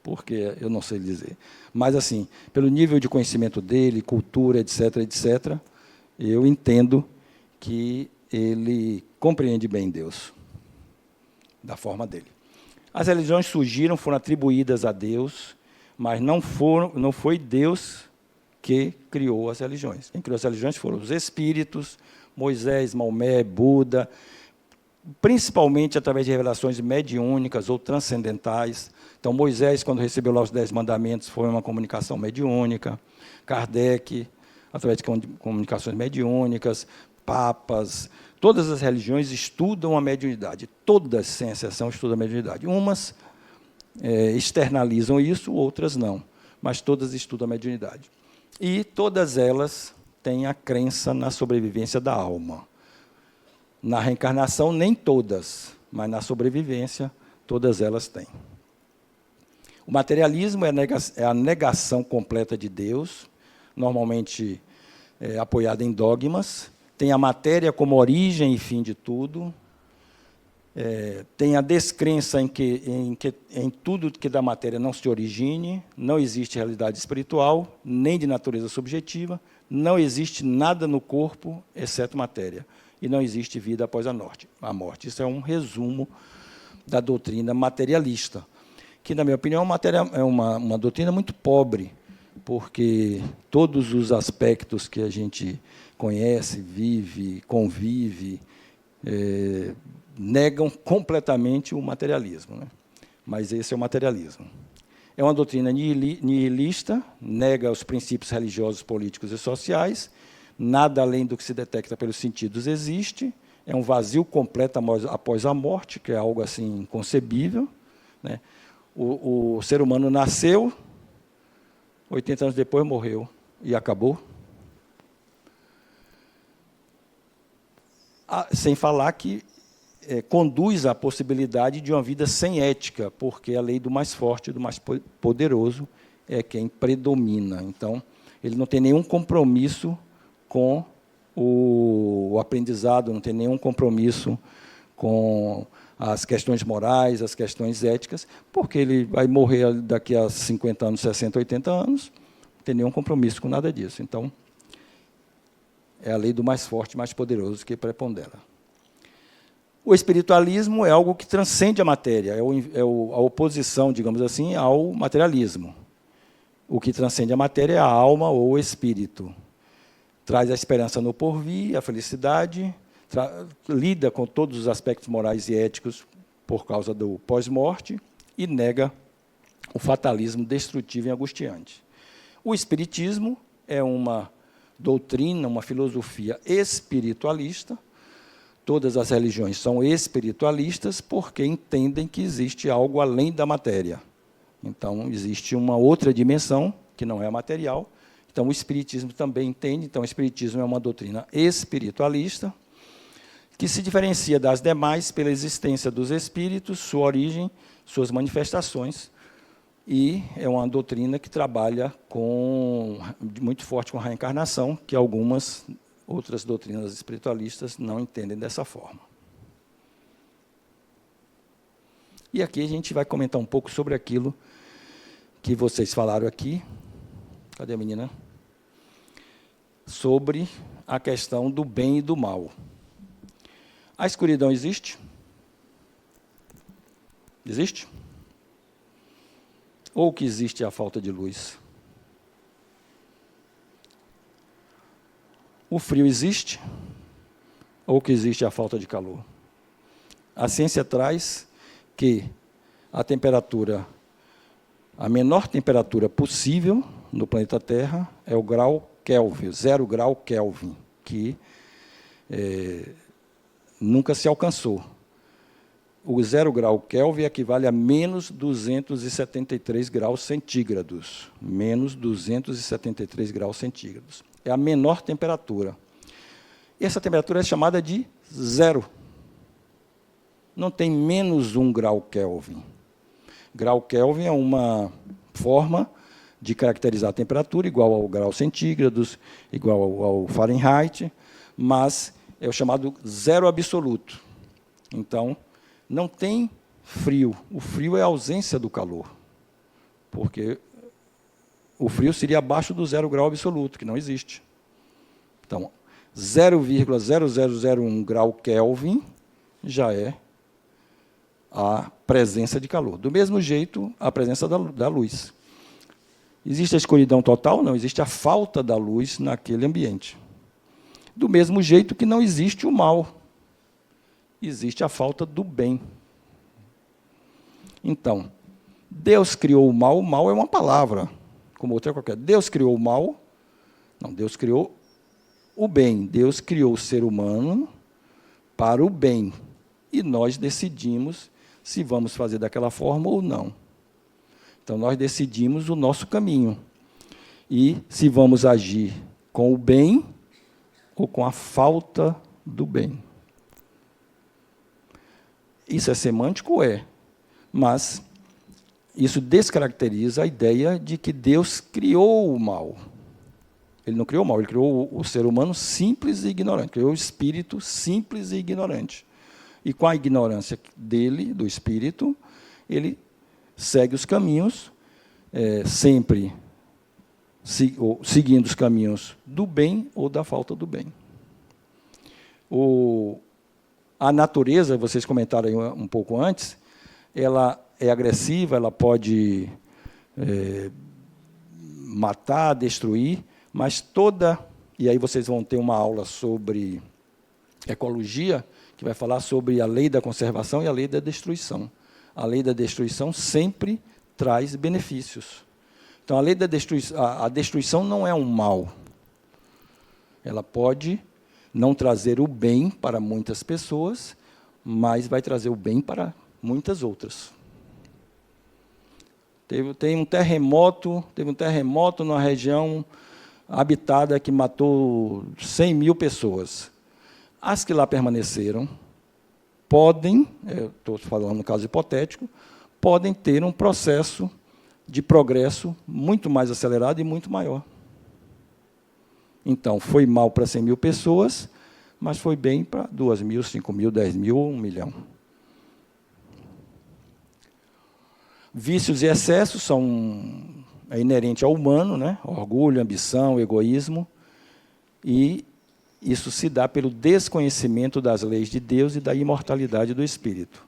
porque eu não sei dizer. Mas, assim, pelo nível de conhecimento dele, cultura, etc., etc., eu entendo que ele compreende bem Deus, da forma dele. As religiões surgiram, foram atribuídas a Deus, mas não foi Deus que criou as religiões. Quem criou as religiões foram os espíritos, Moisés, Maomé, Buda, principalmente através de revelações mediúnicas ou transcendentais. Então, Moisés, quando recebeu lá os 10 mandamentos, foi uma comunicação mediúnica. Kardec, através de comunicações mediúnicas, papas, todas as religiões estudam a mediunidade. Todas, sem exceção, estudam a mediunidade. Umas externalizam isso, outras não. Mas todas estudam a mediunidade. E todas elas têm a crença na sobrevivência da alma. Na reencarnação, nem todas, mas na sobrevivência, todas elas têm. O materialismo é a negação completa de Deus, normalmente apoiada em dogmas, tem a matéria como origem e fim de tudo, tem a descrença em tudo que da matéria não se origine, não existe realidade espiritual, nem de natureza subjetiva, não existe nada no corpo, exceto matéria, e não existe vida após a morte. Isso é um resumo da doutrina materialista, que, na minha opinião, é uma doutrina muito pobre, porque todos os aspectos que a gente conhece, vive, convive, negam completamente o materialismo, né? Mas esse é o materialismo. É uma doutrina nihilista, nega os princípios religiosos, políticos e sociais, nada além do que se detecta pelos sentidos existe, é um vazio completo após a morte, que é algo assim inconcebível, né? O ser humano nasceu, 80 anos depois morreu, e acabou. Sem falar que conduz à possibilidade de uma vida sem ética, porque a lei do mais forte, do mais poderoso, é quem predomina. Então, ele não tem nenhum compromisso com o aprendizado, não tem nenhum compromisso com as questões morais, as questões éticas, porque ele vai morrer daqui a 50 anos, 60, 80 anos, não tem nenhum compromisso com nada disso. Então, é a lei do mais forte, mais poderoso que prepondera. O espiritualismo é algo que transcende a matéria, a oposição, digamos assim, ao materialismo. O que transcende a matéria é a alma ou o espírito. Traz a esperança no porvir, a felicidade, lida com todos os aspectos morais e éticos por causa do pós-morte e nega o fatalismo destrutivo e angustiante. O espiritismo é uma doutrina, uma filosofia espiritualista. Todas as religiões são espiritualistas porque entendem que existe algo além da matéria. Então, existe uma outra dimensão, que não é material. Então, o Espiritismo também entende. Então, o Espiritismo é uma doutrina espiritualista, que se diferencia das demais pela existência dos espíritos, sua origem, suas manifestações, e é uma doutrina que trabalha muito forte com a reencarnação, que algumas outras doutrinas espiritualistas não entendem dessa forma. E aqui a gente vai comentar um pouco sobre aquilo que vocês falaram aqui. Cadê a menina? Sobre a questão do bem e do mal. A escuridão existe? Existe? Ou o que existe é a falta de luz? O frio existe? Ou o que existe é a falta de calor? A ciência traz que a temperatura, a menor temperatura possível no planeta Terra é o grau Kelvin, 0 grau Kelvin, que nunca se alcançou. O 0 grau Kelvin equivale a menos 273 graus centígrados. Menos 273 graus centígrados. É a menor temperatura. Essa temperatura é chamada de zero. Não tem menos 1 grau Kelvin. Grau Kelvin é uma forma de caracterizar a temperatura, igual ao grau centígrados, igual ao Fahrenheit, mas é o chamado zero absoluto. Então, não tem frio. O frio é a ausência do calor, porque o frio seria abaixo do 0 grau absoluto, que não existe. Então, 0,0001 grau Kelvin já é a presença de calor. Do mesmo jeito, a presença da luz. Existe a escuridão total? Não, existe a falta da luz naquele ambiente. Do mesmo jeito que não existe o mal. Existe a falta do bem. Então, Deus criou o mal é uma palavra, como outra qualquer. Deus criou o mal? Não, Deus criou o bem. Deus criou o ser humano para o bem. E nós decidimos se vamos fazer daquela forma ou não. Então, nós decidimos o nosso caminho. E se vamos agir com o bem ou com a falta do bem. Isso é semântico? É. Mas isso descaracteriza a ideia de que Deus criou o mal. Ele não criou o mal, ele criou o ser humano simples e ignorante, criou o espírito simples e ignorante. E com a ignorância dele, do espírito, ele segue os caminhos, sempre seguindo os caminhos do bem ou da falta do bem. A natureza, vocês comentaram aí um pouco antes, ela é agressiva, ela pode matar, destruir, mas e aí vocês vão ter uma aula sobre ecologia, que vai falar sobre a lei da conservação e a lei da destruição. A lei da destruição sempre traz benefícios. Então, a destruição não é um mal. Ela pode não trazer o bem para muitas pessoas, mas vai trazer o bem para muitas outras. Teve um terremoto numa região habitada que matou 100 mil pessoas. As que lá permaneceram podem, estou falando no caso hipotético, podem ter um processo de progresso muito mais acelerado e muito maior. Então, foi mal para 100 mil pessoas, mas foi bem para 2 mil, 5 mil, 10 mil ou 1 milhão. Vícios e excessos é inerente ao humano, né? Orgulho, ambição, egoísmo, e isso se dá pelo desconhecimento das leis de Deus e da imortalidade do espírito.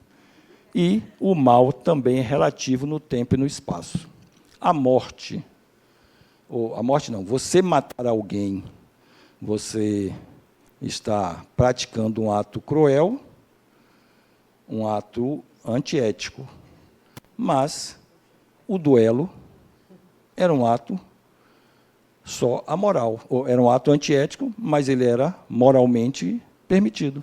E o mal também é relativo no tempo e no espaço. A morte não, você matar alguém, você está praticando um ato cruel, um ato antiético. Mas o duelo era um ato só amoral. Era um ato antiético, mas ele era moralmente permitido.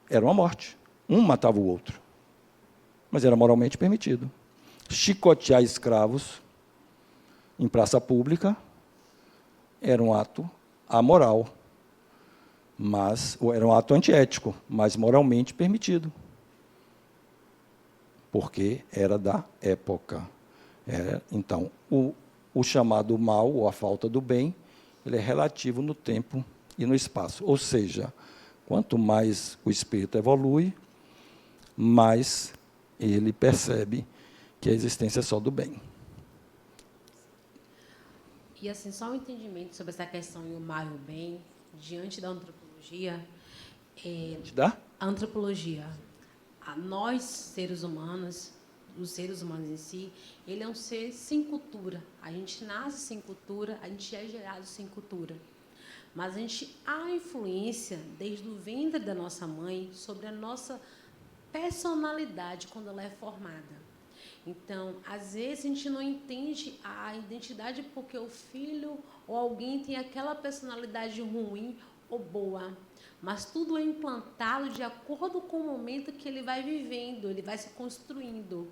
Era uma morte. Um matava o outro. Mas era moralmente permitido. chicotear escravos em praça pública era um ato amoral, era um ato antiético, mas moralmente permitido, porque era da época. Então, o chamado mal, ou a falta do bem, ele é relativo no tempo e no espaço. Ou seja, quanto mais o espírito evolui, mais ele percebe que a existência é só do bem. E assim, só um entendimento sobre essa questão do mal e o bem, diante da antropologia. Da? Antropologia. Nós, seres humanos, os seres humanos em si, ele é um ser sem cultura. A gente nasce sem cultura, a gente é gerado sem cultura. Mas há influência, desde o ventre da nossa mãe, sobre a nossa personalidade quando ela é formada. Então, às vezes, a gente não entende a identidade porque o filho ou alguém tem aquela personalidade ruim ou boa. Mas tudo é implantado de acordo com o momento que ele vai vivendo, ele vai se construindo.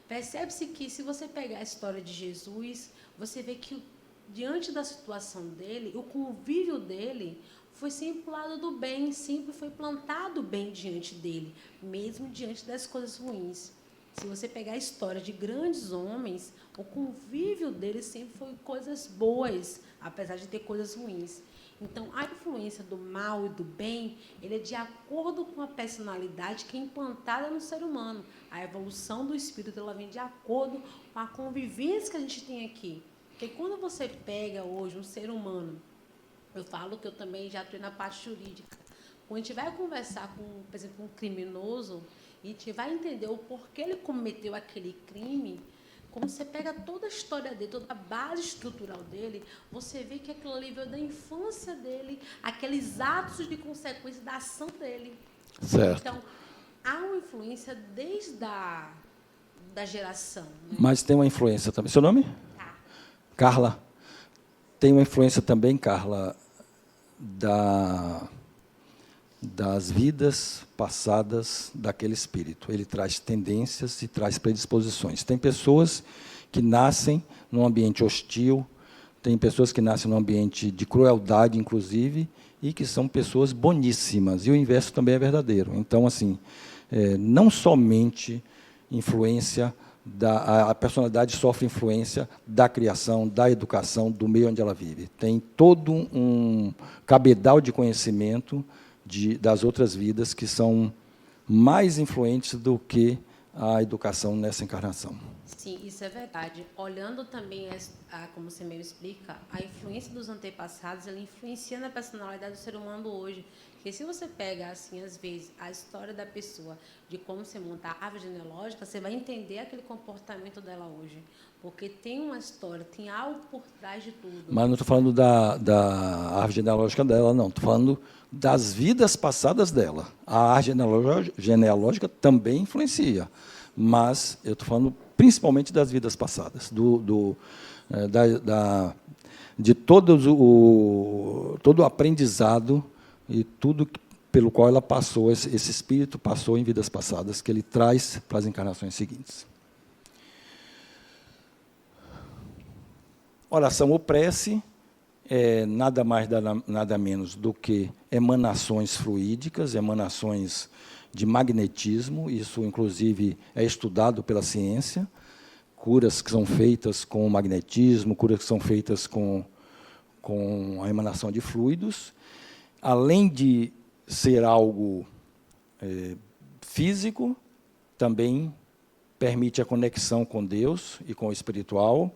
Percebe-se que, se você pegar a história de Jesus, você vê que, diante da situação dele, o convívio dele foi sempre o lado do bem, sempre foi plantado bem diante dele, mesmo diante das coisas ruins. Se você pegar a história de grandes homens, o convívio deles sempre foi coisas boas, apesar de ter coisas ruins. Então, a influência do mal e do bem, ele é de acordo com a personalidade que é implantada no ser humano. A evolução do espírito, ela vem de acordo com a convivência que a gente tem aqui. Porque quando você pega hoje um ser humano, eu falo que eu também já estou na parte jurídica, quando a gente vai conversar com, por exemplo, um criminoso, e a gente vai entender o porquê ele cometeu aquele crime, quando você pega toda a história dele, toda a base estrutural dele, você vê que aquilo ali veio da infância dele, aqueles atos de consequência da ação dele. Certo. Então, há uma influência desde da geração. Né? Mas tem uma influência também. Seu nome? Tá. Carla. Tem uma influência também, Carla, das vidas passadas daquele espírito. Ele traz tendências e traz predisposições. Tem pessoas que nascem num ambiente hostil, tem pessoas que nascem num ambiente de crueldade, inclusive, e que são pessoas boníssimas. E o inverso também é verdadeiro. Então, assim, não somente influência a personalidade sofre influência da criação, da educação, do meio onde ela vive. Tem todo um cabedal de conhecimento das outras vidas que são mais influentes do que a educação nessa encarnação. Sim, isso é verdade. Olhando também, como você mesmo explica, a influência dos antepassados, ela influencia na personalidade do ser humano hoje. Porque se você pega, assim, às vezes, a história da pessoa, de como você monta a árvore genealógica, você vai entender aquele comportamento dela hoje. Porque tem uma história, tem algo por trás de tudo. Mas não estou falando da árvore genealógica dela, não. Estou falando das vidas passadas dela. A árvore genealógica também influencia, mas eu estou falando principalmente das vidas passadas, de todo o aprendizado e tudo pelo qual ela passou, esse espírito passou em vidas passadas, que ele traz para as encarnações seguintes. Oração ou prece é nada mais, nada menos do que emanações fluídicas, emanações de magnetismo, isso, inclusive, é estudado pela ciência, curas que são feitas com magnetismo, curas que são feitas com a emanação de fluidos, além de ser algo físico, também permite a conexão com Deus e com o espiritual.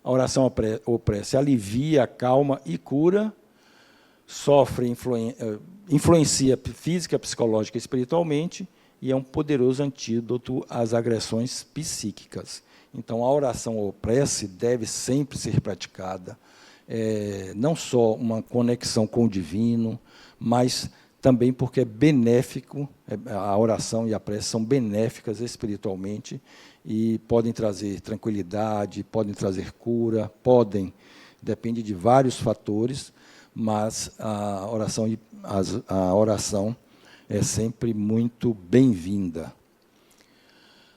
A oração ou prece alivia, acalma e cura, influencia física, psicológica e espiritualmente, e é um poderoso antídoto às agressões psíquicas. Então, a oração ou prece deve sempre ser praticada, não só uma conexão com o divino, mas também porque é benéfico, a oração e a prece são benéficas espiritualmente e podem trazer tranquilidade, podem trazer cura, depende de vários fatores, mas a oração é sempre muito bem-vinda.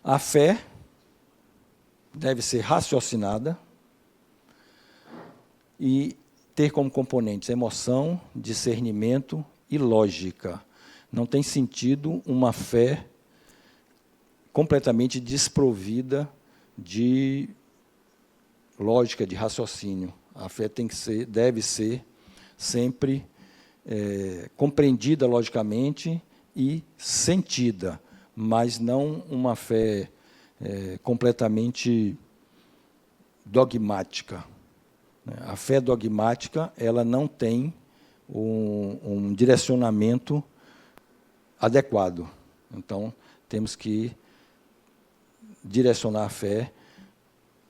A fé deve ser raciocinada e ter como componentes emoção, discernimento e lógica. Não tem sentido uma fé completamente desprovida de lógica, de raciocínio. A fé deve ser sempre compreendida logicamente e sentida, mas não uma fé completamente dogmática. A fé dogmática, ela não tem um direcionamento adequado. Então, temos que direcionar a fé,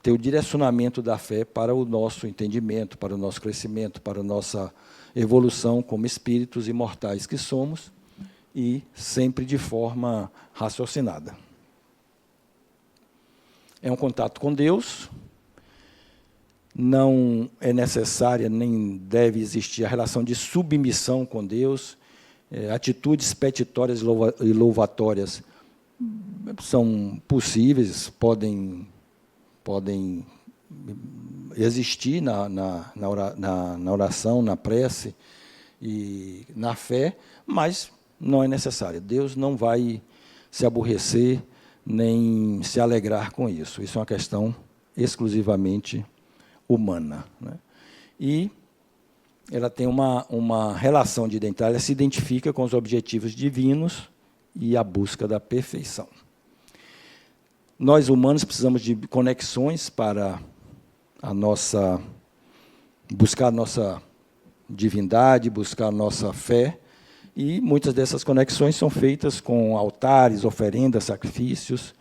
ter o direcionamento da fé para o nosso entendimento, para o nosso crescimento, para a nossa evolução como espíritos imortais que somos, e sempre de forma raciocinada. É um contato com Deus, não é necessária nem deve existir a relação de submissão com Deus, atitudes petitórias e louvatórias são possíveis, podem existir na oração, na prece e na fé, mas não é necessária. Deus não vai se aborrecer nem se alegrar com isso. Isso é uma questão exclusivamente humana, né? E ela tem uma relação de identidade, ela se identifica com os objetivos divinos e a busca da perfeição. Nós, humanos, precisamos de conexões para buscar a nossa divindade, buscar a nossa fé, e muitas dessas conexões são feitas com altares, oferendas, sacrifícios.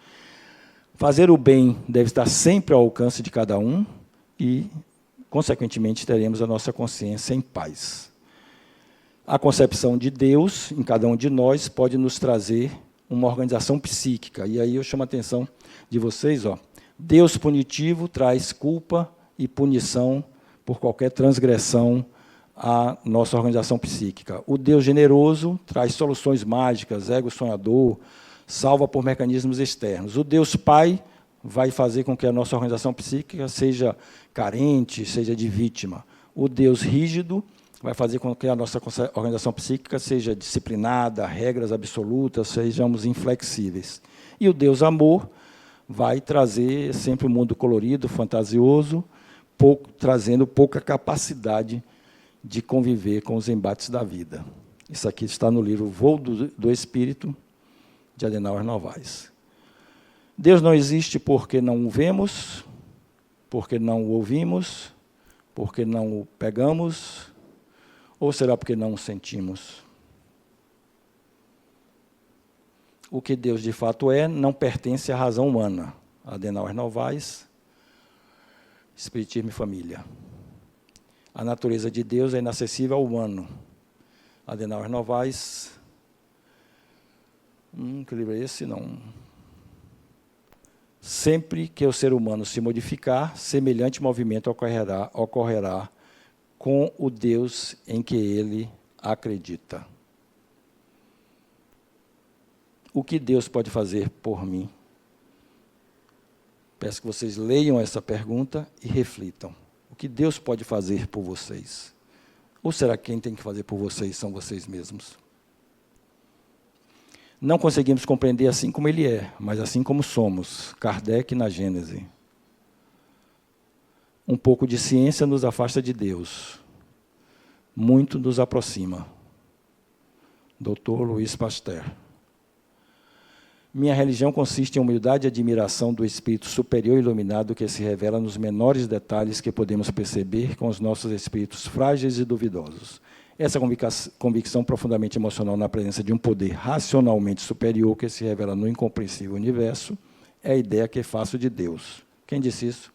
Fazer o bem deve estar sempre ao alcance de cada um e, consequentemente, teremos a nossa consciência em paz. A concepção de Deus em cada um de nós pode nos trazer uma organização psíquica. E aí eu chamo a atenção de vocês, Deus punitivo traz culpa e punição por qualquer transgressão à nossa organização psíquica. O Deus generoso traz soluções mágicas, ego sonhador, salva por mecanismos externos. O Deus Pai vai fazer com que a nossa organização psíquica seja carente, seja de vítima. O Deus rígido vai fazer com que a nossa organização psíquica seja disciplinada, regras absolutas, sejamos inflexíveis. E o Deus amor vai trazer sempre um mundo colorido, fantasioso, trazendo pouca capacidade de conviver com os embates da vida. Isso aqui está no livro Voo do Espírito, de Adenauer Novaes. Deus não existe porque não o vemos, porque não o ouvimos, porque não o pegamos, ou será porque não o sentimos? O que Deus de fato é não pertence à razão humana. Adenauer Novaes, Espiritismo e Família. A natureza de Deus é inacessível ao humano. Adenauer Novaes. Que livro é esse? Não. Sempre que o ser humano se modificar, semelhante movimento ocorrerá com o Deus em que ele acredita. O que Deus pode fazer por mim? Peço que vocês leiam essa pergunta e reflitam. O que Deus pode fazer por vocês? Ou será que quem tem que fazer por vocês são vocês mesmos? Não conseguimos compreender assim como Ele é, mas assim como somos. Kardec na Gênese. Um pouco de ciência nos afasta de Deus. Muito nos aproxima. Dr. Louis Pasteur. Minha religião consiste em humildade e admiração do Espírito superior e iluminado que se revela nos menores detalhes que podemos perceber com os nossos espíritos frágeis e duvidosos. Essa convicção profundamente emocional na presença de um poder racionalmente superior que se revela no incompreensível universo é a ideia que faço de Deus. Quem disse isso?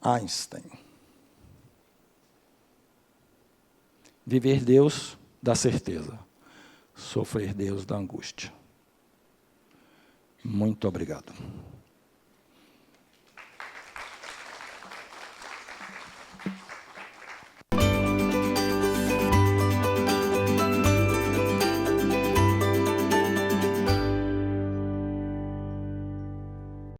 Einstein. Viver Deus dá certeza, sofrer Deus dá angústia. Muito obrigado.